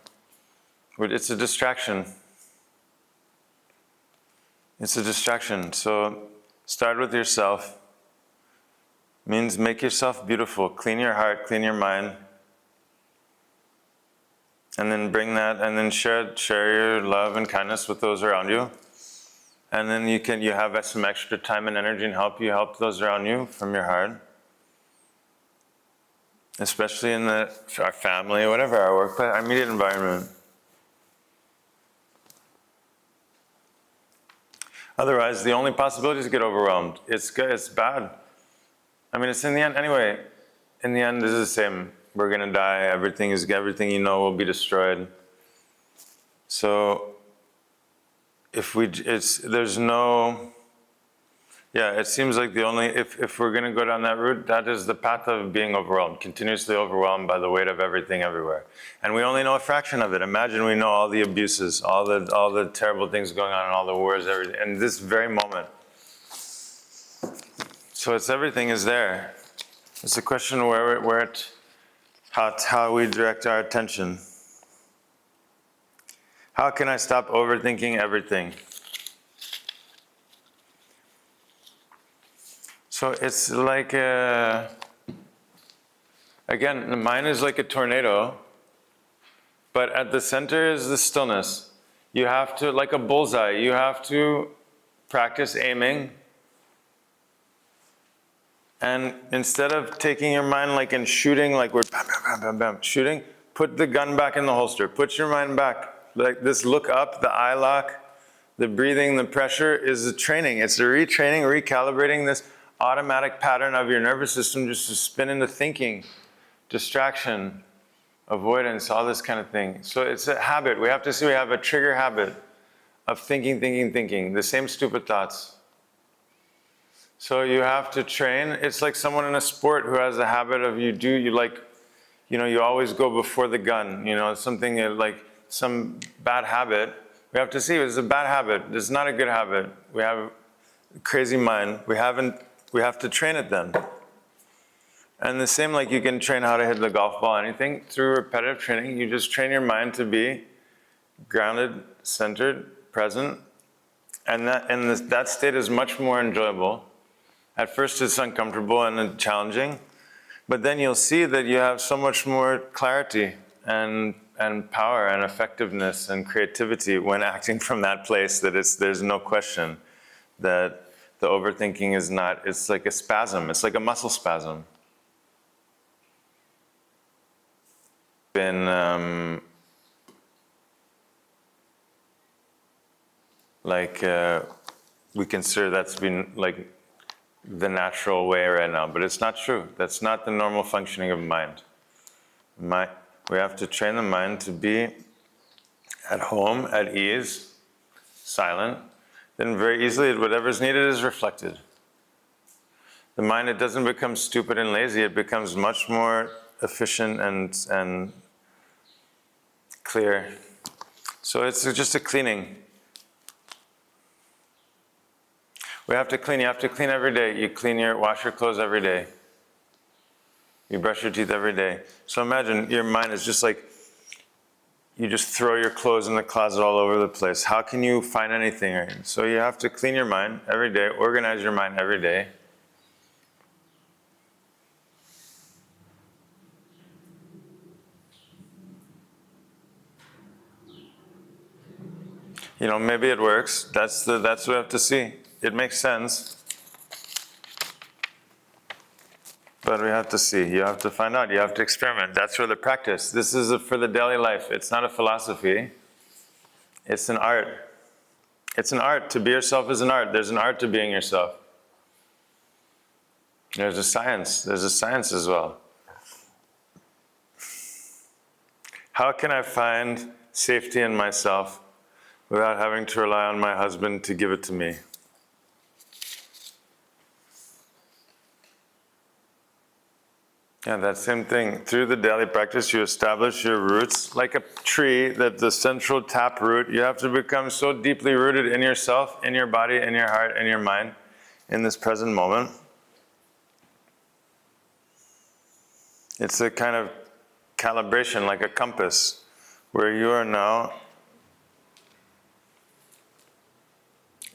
it's a distraction. It's a distraction. So start with yourself. Means make yourself beautiful, clean your heart, clean your mind, and then bring that, and then share your love and kindness with those around you. And then you have some extra time and energy and help those around you from your heart. Especially in our family, whatever, our workplace, our immediate environment. Otherwise, the only possibility is to get overwhelmed. It's bad. I mean, it's in the end, anyway, in the end, this is the same. We're going to die. Everything will be destroyed. So there's no, yeah, it seems like the only, if we're going to go down that route, that is the path of being overwhelmed, continuously overwhelmed by the weight of everything everywhere. And we only know a fraction of it. Imagine we know all the abuses, all the terrible things going on, and all the wars, everything, in this very moment. So everything is there. It's a question of how we direct our attention. How can I stop overthinking everything? So it's like, again, the mind is like a tornado, but at the center is the stillness. You have to, like a bullseye, you have to practice aiming. And instead of taking your mind like in shooting, like we're bam, bam, bam, bam, bam, shooting, put the gun back in the holster. Put your mind back. Like this look up, the eye lock, the breathing, the pressure is a training. It's a retraining, recalibrating this automatic pattern of your nervous system just to spin into thinking, distraction, avoidance, all this kind of thing. So it's a habit. We have to see we have a trigger habit of thinking, the same stupid thoughts. So you have to train. It's like someone in a sport who has a habit of you always go before the gun, something like some bad habit. We have to see it's a bad habit. It's not a good habit. We have a crazy mind. We have to train it then. And the same, like you can train how to hit the golf ball, anything, through repetitive training. You just train your mind to be grounded, centered, present. And that state is much more enjoyable. At first it's uncomfortable and challenging, but then you'll see that you have so much more clarity and power and effectiveness and creativity when acting from that place that there's no question that the overthinking is not, it's like a spasm, it's like a muscle spasm. We consider that's been like the natural way right now, but it's not true. That's not the normal functioning of mind. We have to train the mind to be at home, at ease, silent. Then very easily, whatever's needed is reflected. The mind, it doesn't become stupid and lazy. It becomes much more efficient and clear. So it's just a cleaning. We have to clean. You have to clean every day. You wash your clothes every day. You brush your teeth every day. So imagine your mind is just like, you just throw your clothes in the closet all over the place. How can you find anything? Right? So you have to clean your mind every day, organize your mind every day. Maybe it works. That's what we have to see. It makes sense. But we have to see. You have to find out. You have to experiment. That's for the practice. This is for the daily life. It's not a philosophy. It's an art. It's an art. To be yourself is an art. There's an art to being yourself. There's a science. There's a science as well. How can I find safety in myself without having to rely on my husband to give it to me? Yeah, that same thing. Through the daily practice, you establish your roots like a tree, that the central tap root. You have to become so deeply rooted in yourself, in your body, in your heart, in your mind, in this present moment. It's a kind of calibration, like a compass, where you are now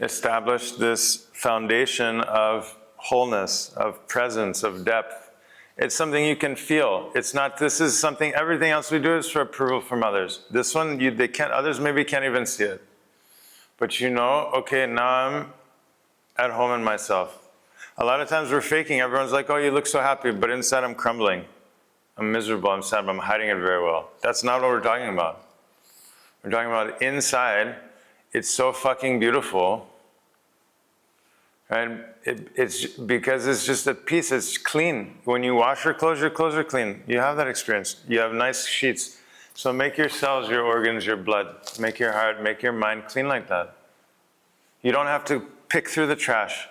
established this foundation of wholeness, of presence, of depth. It's something you can feel. It's not, this is something, everything else we do is for approval from others. This one, others maybe can't even see it. But okay, now I'm at home in myself. A lot of times we're faking. Everyone's like, oh, you look so happy, but inside I'm crumbling. I'm miserable, I'm sad, but I'm hiding it very well. That's not what we're talking about. We're talking about inside, it's so fucking beautiful. Right? It's because it's just a piece, it's clean. When you wash your clothes are clean. You have that experience. You have nice sheets. So make your cells, your organs, your blood, make your heart, make your mind clean like that. You don't have to pick through the trash.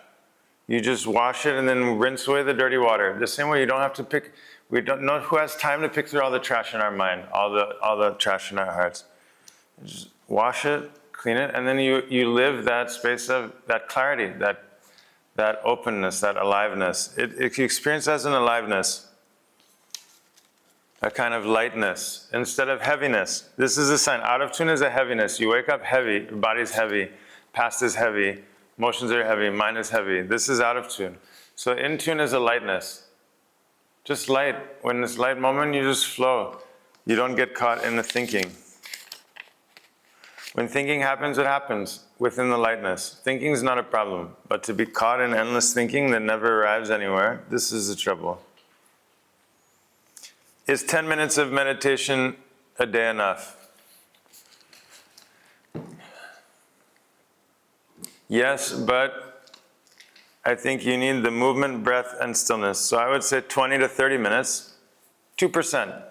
You just wash it and then rinse away the dirty water. The same way you don't have to pick, we don't know who has time to pick through all the trash in our mind, all the trash in our hearts. Just wash it, clean it, and then you live that space of that clarity, that openness, that aliveness. You experience as an aliveness, a kind of lightness instead of heaviness. This is a sign. Out of tune is a heaviness. You wake up heavy, your body's heavy, past is heavy, emotions are heavy, mind is heavy. This is out of tune. So in tune is a lightness. Just light. When this light moment, you just flow. You don't get caught in the thinking. When thinking happens, it happens within the lightness. Thinking is not a problem, but to be caught in endless thinking that never arrives anywhere, this is the trouble. Is 10 minutes of meditation a day enough? Yes, but I think you need the movement, breath, and stillness. So I would say 20 to 30 minutes, 2%.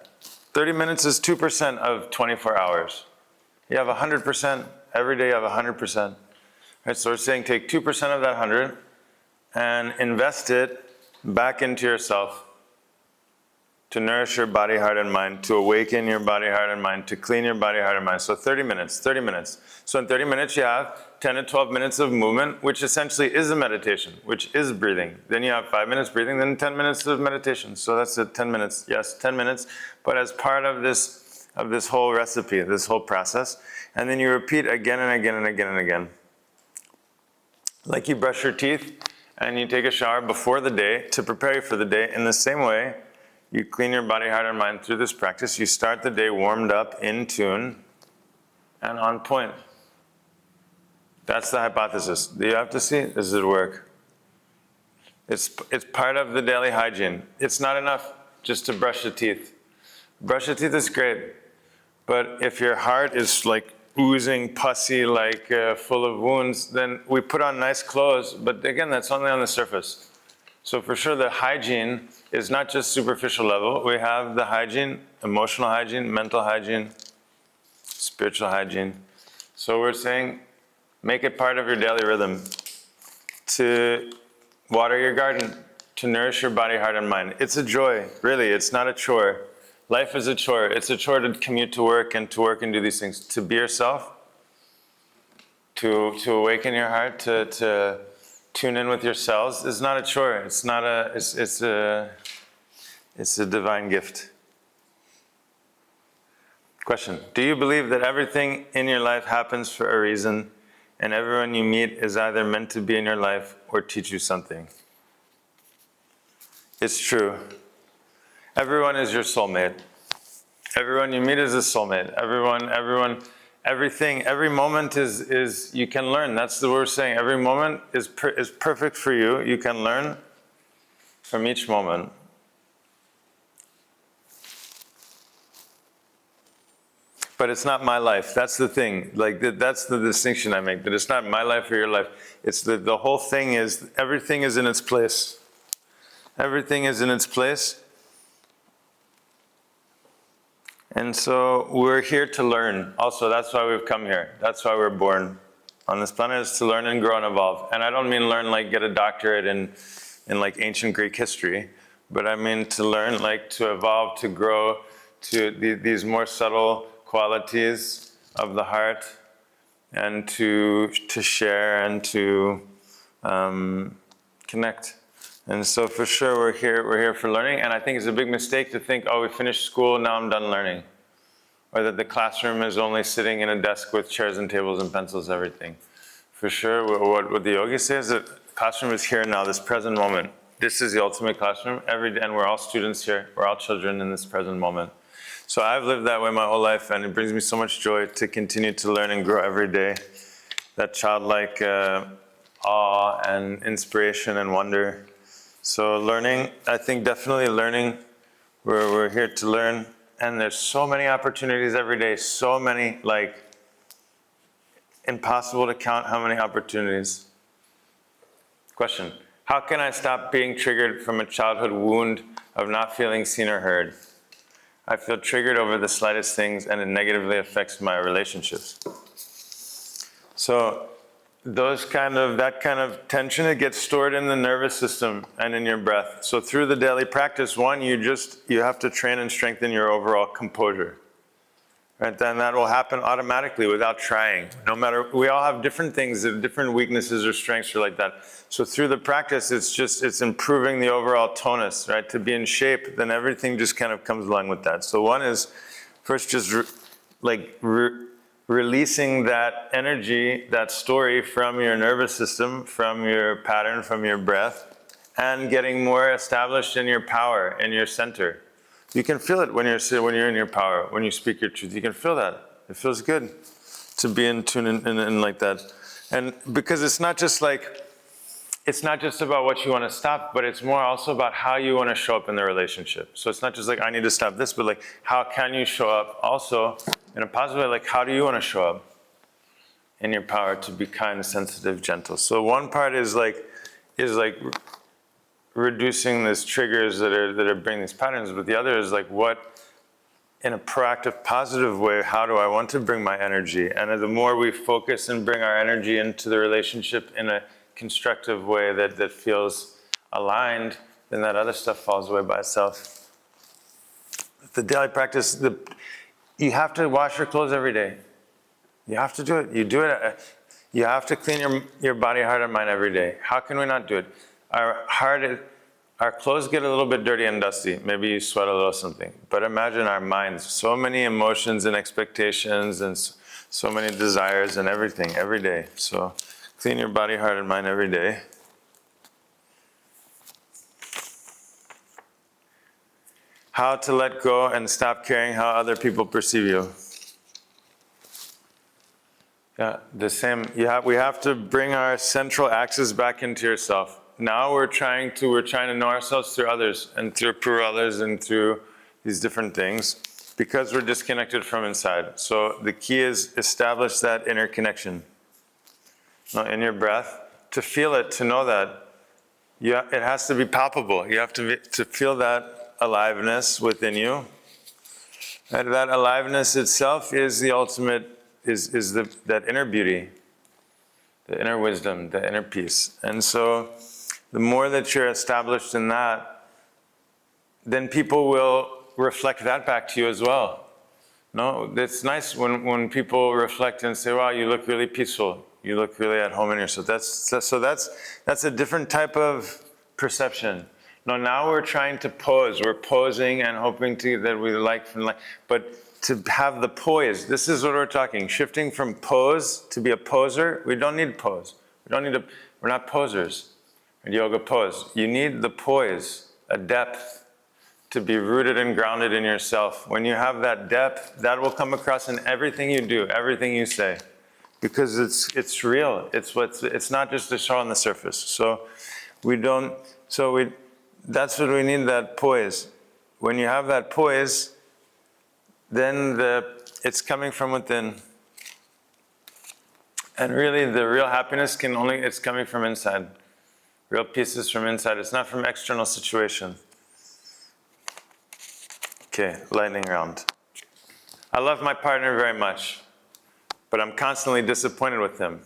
30 minutes is 2% of 24 hours. You have 100%, every day you have 100%. Right, so we're saying take 2% of that 100 and invest it back into yourself to nourish your body, heart, and mind, to awaken your body, heart, and mind, to clean your body, heart, and mind. So 30 minutes, 30 minutes. So in 30 minutes you have 10 to 12 minutes of movement, which essentially is a meditation, which is breathing. Then you have 5 minutes breathing, then 10 minutes of meditation. So that's it, 10 minutes. Yes, 10 minutes. But as part of this whole recipe, this whole process, and then you repeat again and again and again and again. Like you brush your teeth and you take a shower before the day to prepare you for the day. In the same way, you clean your body, heart, and mind through this practice. You start the day warmed up, in tune, and on point. That's the hypothesis. Do you have to see? Does it work? It's part of the daily hygiene. It's not enough just to brush your teeth. Brush your teeth is great. But if your heart is like oozing pussy, like full of wounds, then we put on nice clothes, but again, that's only on the surface. So for sure the hygiene is not just superficial level. We have the hygiene, emotional hygiene, mental hygiene, spiritual hygiene. So we're saying, make it part of your daily rhythm to water your garden, to nourish your body, heart, and mind. It's a joy, really, it's not a chore. Life is a chore. It's a chore to commute to work and do these things. To be yourself, to awaken your heart, to tune in with your cells is not a chore. It's not it's a divine gift. Question: do you believe that everything in your life happens for a reason, and everyone you meet is either meant to be in your life or teach you something? It's true. Everyone is your soulmate. Everyone you meet is a soulmate. Everything, every moment is you can learn. That's the word we're saying. Every moment is perfect for you. You can learn from each moment. But it's not my life. That's the thing. Like that's the distinction I make. That it's not my life or your life. It's the whole thing is everything is in its place. Everything is in its place. And so we're here to learn. Also, that's why we've come here. That's why we're born on this planet, is to learn and grow and evolve. And I don't mean learn like get a doctorate in like ancient Greek history, but I mean to learn like to evolve, to grow, to these more subtle qualities of the heart, and to share and to connect. And so for sure we're here for learning, and I think it's a big mistake to think, oh, we finished school, now I'm done learning. Or that the classroom is only sitting in a desk with chairs and tables and pencils, everything. For sure, what the yogi says, that the classroom is here now, this present moment. This is the ultimate classroom, and we're all students here, we're all children in this present moment. So I've lived that way my whole life, and it brings me so much joy to continue to learn and grow every day. That childlike awe and inspiration and wonder. So learning, I think definitely learning, we're here to learn, and there's so many opportunities every day, so many, like, impossible to count how many opportunities. Question: how can I stop being triggered from a childhood wound of not feeling seen or heard? I feel triggered over the slightest things, and it negatively affects my relationships. So that kind of tension, it gets stored in the nervous system and in your breath. So through the daily practice, one, you have to train and strengthen your overall composure. Right? Then that will happen automatically without trying. No matter, we all have different things, different weaknesses or strengths or like that. So through the practice, it's improving the overall tonus, right? To be in shape, then everything just kind of comes along with that. So one is first just releasing that energy, that story from your nervous system, from your pattern, from your breath, and getting more established in your power, in your center. You can feel it when you're in your power, when you speak your truth. You can feel that. It feels good to be in tune and like that. And because it's not just about what you want to stop, but it's more also about how you want to show up in the relationship. So it's not just like, I need to stop this, but like, how can you show up also in a positive way? Like, how do you want to show up in your power to be kind, sensitive, gentle? So one part is like reducing these triggers that are bringing these patterns, but the other is like, what, in a proactive, positive way, how do I want to bring my energy? And the more we focus and bring our energy into the relationship in a constructive way that feels aligned, then that other stuff falls away by itself. The daily practice, you have to wash your clothes every day. You have to do it. You do it. You have to clean your body, heart, and mind every day. How can we not do it? Our clothes get a little bit dirty and dusty. Maybe you sweat a little something. But imagine our minds, so many emotions and expectations and so many desires and everything every day. So clean your body, heart, and mind every day. How to let go and stop caring how other people perceive you. Yeah, the same. We have to bring our central axis back into yourself. Now we're trying to know ourselves through others and through others and through these different things because we're disconnected from inside. So the key is establish that inner connection. In your breath, to feel it, to know that. It has to be palpable. You have to feel that aliveness within you. And that aliveness itself is the ultimate, that inner beauty, the inner wisdom, the inner peace. And so the more that you're established in that, then people will reflect that back to you as well. No, it's nice when people reflect and say, wow, you look really peaceful. You look really at home in yourself. That's a different type of perception. No, now we're trying to pose. We're posing and hoping that we like from like, but to have the poise. This is what we're talking. Shifting from pose to be a poser. We don't need pose. We're not posers. In yoga pose. You need the poise, a depth, to be rooted and grounded in yourself. When you have that depth, that will come across in everything you do, everything you say. Because it's real. It's not just a show on the surface. So that's what we need, that poise. When you have that poise, then it's coming from within. And really the real happiness it's coming from inside. Real peace is from inside. It's not from external situation. Okay, lightning round. I love my partner very much, but I'm constantly disappointed with him.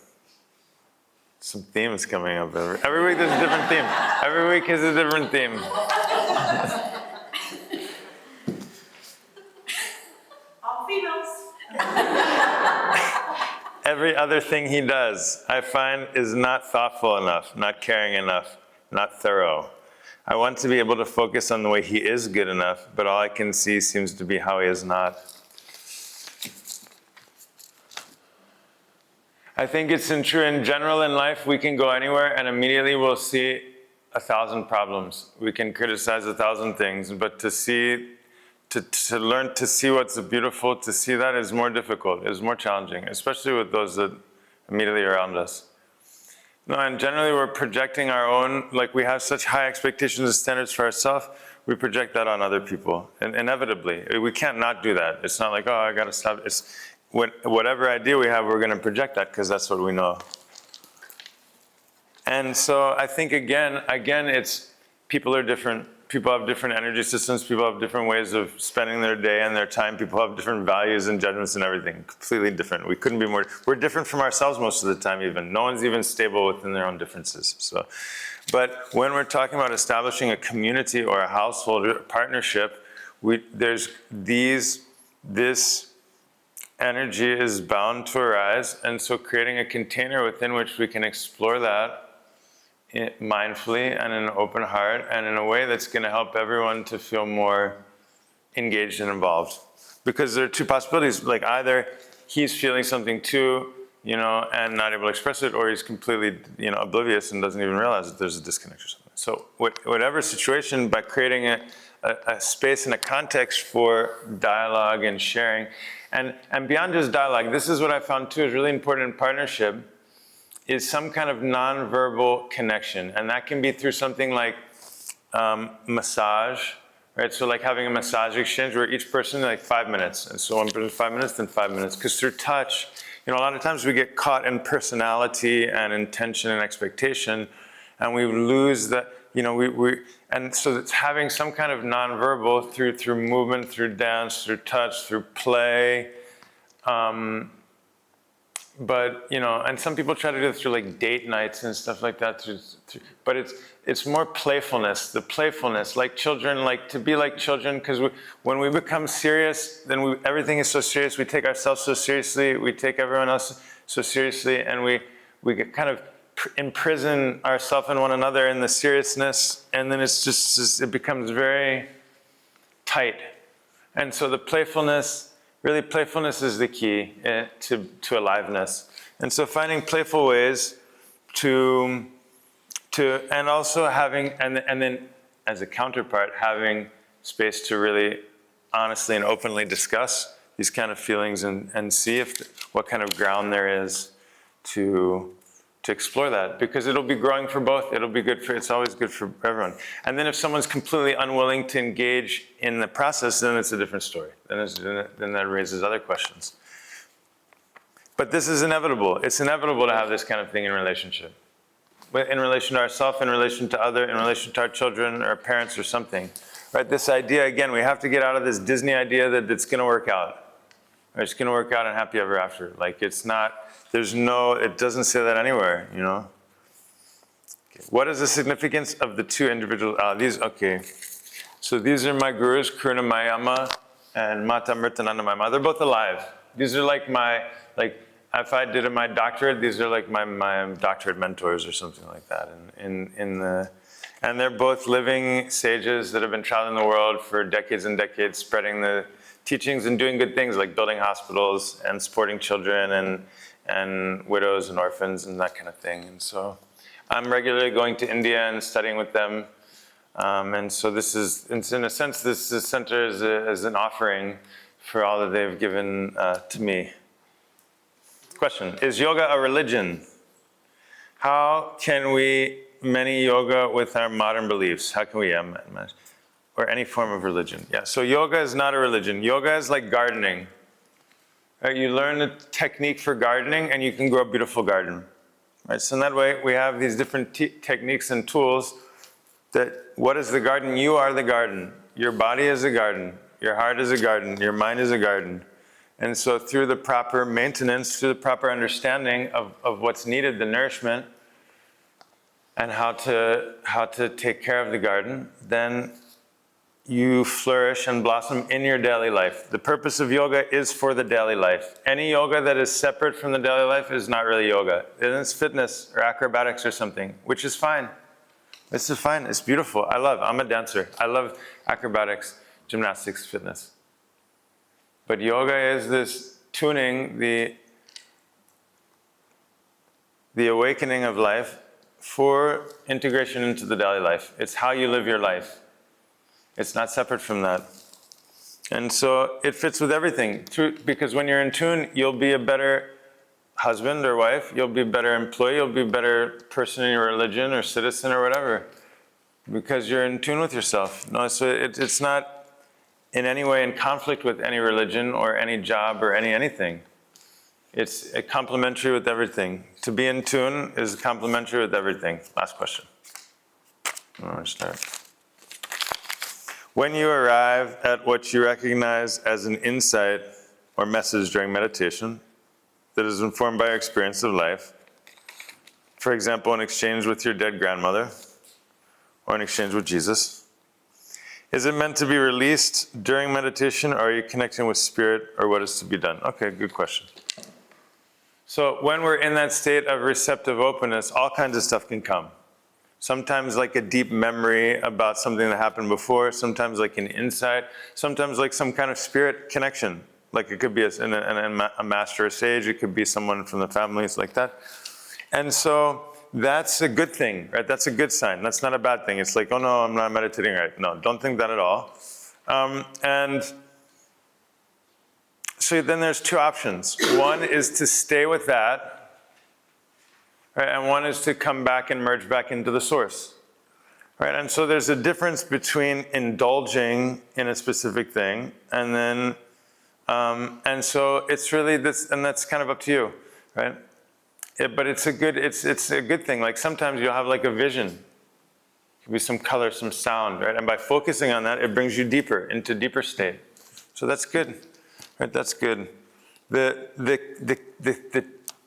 Some themes coming up. Every week there's a different theme. Every week is a different theme. All females. Every other thing he does, I find, is not thoughtful enough, not caring enough, not thorough. I want to be able to focus on the way he is good enough, but all I can see seems to be how he is not. I think it's true in general in life. We can go anywhere and immediately we'll see 1,000 problems. We can criticize 1,000 things, but to learn to see what's beautiful, to see that is more difficult, is more challenging, especially with those that immediately around us. No, and generally we're projecting our own, like we have such high expectations and standards for ourselves, we project that on other people, and inevitably. We can't not do that. It's not like, oh, I gotta stop. It's whatever idea we have, we're gonna project that because that's what we know. And so I think again, it's people are different. people have different energy systems, people have different ways of spending their day and their time, people have different values and judgments and everything, completely different. We couldn't be more, we're different from ourselves most of the time even. No one's even stable within their own differences. So, but when we're talking about establishing a community or a household or a partnership, this energy is bound to arise, and so creating a container within which we can explore that mindfully and in an open heart and in a way that's going to help everyone to feel more engaged and involved. Because there are two possibilities, like either he's feeling something too, and not able to express it, or he's completely, oblivious and doesn't even realize that there's a disconnect or something. So whatever situation, by creating a space and a context for dialogue and sharing, and beyond just dialogue, this is what I found too is really important in partnership, is some kind of nonverbal connection. And that can be through something like massage, right? So like having a massage exchange where each person like 5 minutes. And so one person 5 minutes, then 5 minutes. Because through touch, a lot of times we get caught in personality and intention and expectation, and we lose that, and so it's having some kind of nonverbal through movement, through dance, through touch, through play. But, and some people try to do it through like date nights and stuff like that. But it's more playfulness, the playfulness, like children, like to be like children, because when we become serious, then everything is so serious. We take ourselves so seriously. We take everyone else so seriously. And we get kind of imprison ourselves and one another in the seriousness. And then it becomes very tight. And so the playfulness, really, playfulness is the key to aliveness. And so finding playful ways to and also having, and then as a counterpart, having space to really honestly and openly discuss these kind of feelings and see what kind of ground there is to explore that, because it'll be growing for both. It's always good for everyone. And then if someone's completely unwilling to engage in the process, then it's a different story. Then that raises other questions. But this is inevitable. It's inevitable to have this kind of thing in relationship. In relation to ourselves, in relation to in relation to our children or our parents or something. Right? This idea, again, we have to get out of this Disney idea that it's going to work out. Or it's going to work out and happy ever after. Like it's not. It doesn't say that anywhere, Okay. What is the significance of the two individual, okay. So these are my gurus, Karuna my Amma and Mata Mritananda my mother. They're both alive. These are like if I did my doctorate, these are like my doctorate mentors or something like that. And they're both living sages that have been traveling the world for decades and decades, spreading the teachings and doing good things like building hospitals and supporting children and widows and orphans and that kind of thing. And so I'm regularly going to India and studying with them. And so this is, in a sense, this center is an offering for all that they've given to me. Question, is yoga a religion? How can we many yoga with our modern beliefs? How can we, or any form of religion? Yeah, so yoga is not a religion. Yoga is like gardening. Right, you learn a technique for gardening and you can grow a beautiful garden. Right, so in that way, we have these different techniques and tools that, what is the garden? You are the garden. Your body is a garden. Your heart is a garden. Your mind is a garden. And so through the proper maintenance, through the proper understanding of what's needed, the nourishment, and how to take care of the garden, then you flourish and blossom in your daily life. The purpose of yoga is for the daily life. Any yoga that is separate from the daily life is not really yoga. It's fitness or acrobatics or something, which is fine. This is fine. It's beautiful. I'm a dancer. I love acrobatics, gymnastics, fitness. But yoga is this tuning, the awakening of life for integration into the daily life. It's how you live your life. It's not separate from that. And so it fits with everything. Because when you're in tune, you'll be a better husband or wife, you'll be a better employee, you'll be a better person in your religion or citizen or whatever. Because you're in tune with yourself. No, so it's not in any way in conflict with any religion or any job or anything. It's complementary with everything. To be in tune is complementary with everything. Last question. I want to start. When you arrive at what you recognize as an insight or message during meditation that is informed by your experience of life, for example, an exchange with your dead grandmother or an exchange with Jesus, is it meant to be released during meditation, or are you connecting with spirit, or what is to be done? Okay, good question. So when we're in that state of receptive openness, all kinds of stuff can come. Sometimes like a deep memory about something that happened before, sometimes like an insight, sometimes like some kind of spirit connection. Like it could be a master or sage, it could be someone from the family, it's like that. And so that's a good thing, right? That's a good sign. That's not a bad thing. It's like, oh no, I'm not meditating right. No, don't think that at all. And so then there's two options. One is to stay with that, right? And one is to come back and merge back into the source, right? And so there's a difference between indulging in a specific thing and then, and so it's really this, and that's kind of up to you, right? But it's a good thing. Like sometimes you'll have like a vision. It could be some color, some sound, right? And by focusing on that, it brings you deeper, into deeper state. So that's good, right? That's good. The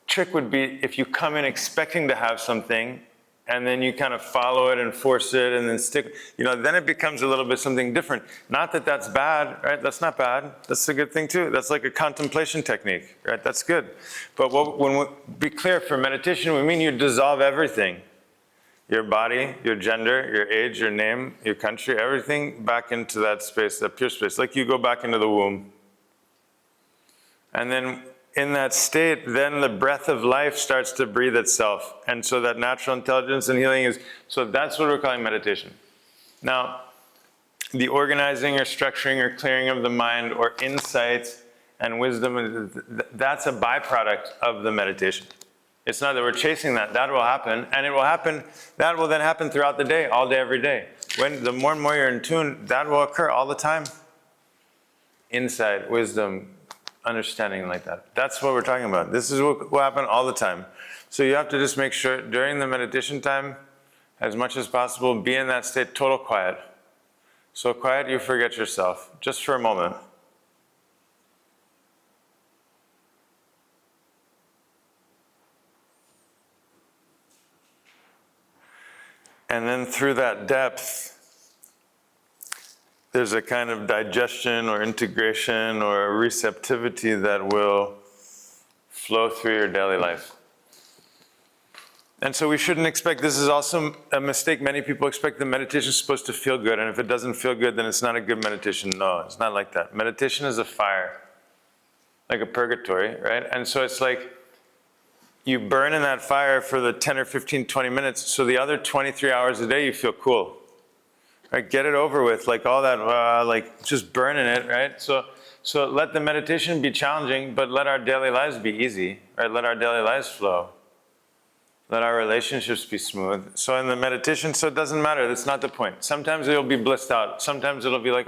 trick would be if you come in expecting to have something, and then you kind of follow it and force it and then stick, then it becomes a little bit something different. Not that that's bad, right? That's not bad. That's a good thing too. That's like a contemplation technique, right? That's good. But when we be clear, for meditation, we mean you dissolve everything. Your body, your gender, your age, your name, your country, everything back into that space, that pure space. Like you go back into the womb. And then in that state, then the breath of life starts to breathe itself. And so that natural intelligence and healing so that's what we're calling meditation. Now, the organizing or structuring or clearing of the mind or insight and wisdom, that's a byproduct of the meditation. It's not that we're chasing that. That will happen, and it will happen. That will then happen throughout the day, all day, every day. The more and more you're in tune, that will occur all the time. Insight, wisdom, understanding like that. That's what we're talking about. This is what will happen all the time. So you have to just make sure during the meditation time, as much as possible, be in that state, total quiet. So quiet you forget yourself, just for a moment. And then through that depth, there's a kind of digestion or integration or receptivity that will flow through your daily life. And so we shouldn't expect, this is also a mistake. Many people expect the meditation is supposed to feel good, and if it doesn't feel good, then it's not a good meditation. No, it's not like that. Meditation is a fire, like a purgatory, right? And so it's like you burn in that fire for the 10 or 15, 20 minutes, so the other 23 hours a day you feel cool. Right, get it over with, like all that, like just burning it, right? So let the meditation be challenging, but let our daily lives be easy, right? Let our daily lives flow. Let our relationships be smooth. So in the meditation, so it doesn't matter, that's not the point. Sometimes it'll be blissed out. Sometimes it'll be like,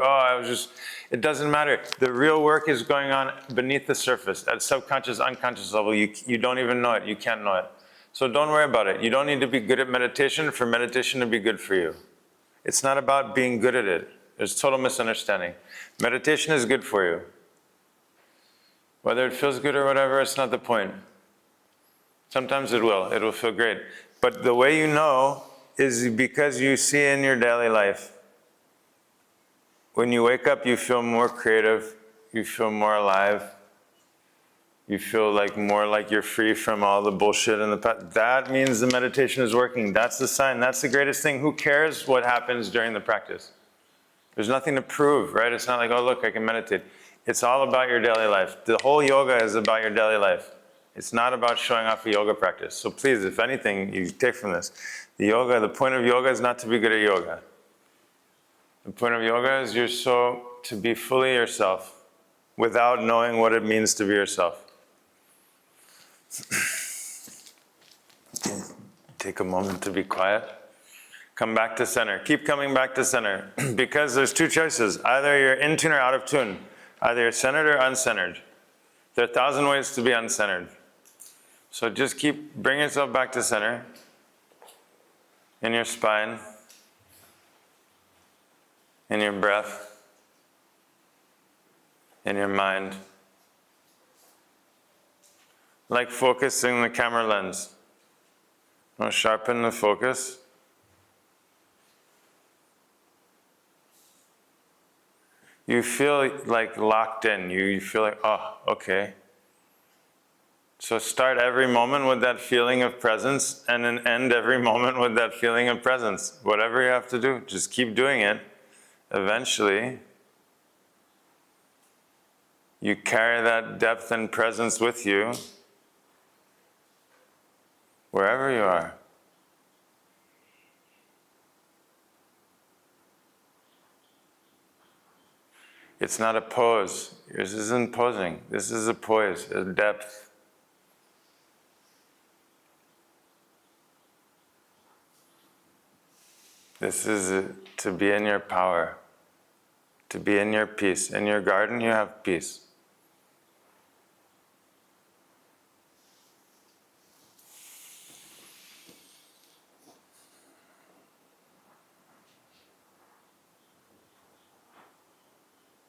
it doesn't matter. The real work is going on beneath the surface, at subconscious, unconscious level. You don't even know it, you can't know it. So don't worry about it. You don't need to be good at meditation for meditation to be good for you. It's not about being good at it. There's total misunderstanding. Meditation is good for you. Whether it feels good or whatever, it's not the point. Sometimes it will feel great. But the way you know is because you see in your daily life. When you wake up, you feel more creative, you feel more alive, you feel more like you're free from all the bullshit in the past. That means the meditation is working. That's the sign. That's the greatest thing. Who cares what happens during the practice? There's nothing to prove, right? It's not like, oh, look, I can meditate. It's all about your daily life. The whole yoga is about your daily life. It's not about showing off a yoga practice. So please, if anything you take from this, the point of yoga is not to be good at yoga. The point of yoga is to be fully yourself without knowing what it means to be yourself. Take a moment to be quiet. Come back to center. Keep coming back to center because there's two choices. Either you're in tune or out of tune. Either you're centered or uncentered. There are 1,000 ways to be uncentered. So just bring yourself back to center in your spine. in your breath, in your mind. Like focusing the camera lens. Now sharpen the focus. You feel like locked in. You feel like, oh, okay. So start every moment with that feeling of presence, and then end every moment with that feeling of presence. Whatever you have to do, just keep doing it. Eventually, you carry that depth and presence with you wherever you are. It's not a pose. Yours isn't posing. This is a poise, a depth. This is to be in your power, to be in your peace. In your garden, you have peace.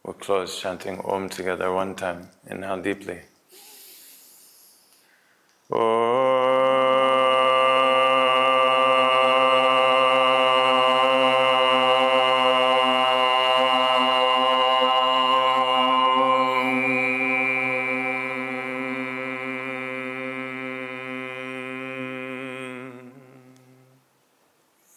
We'll close chanting Om together one time. Inhale deeply. Om.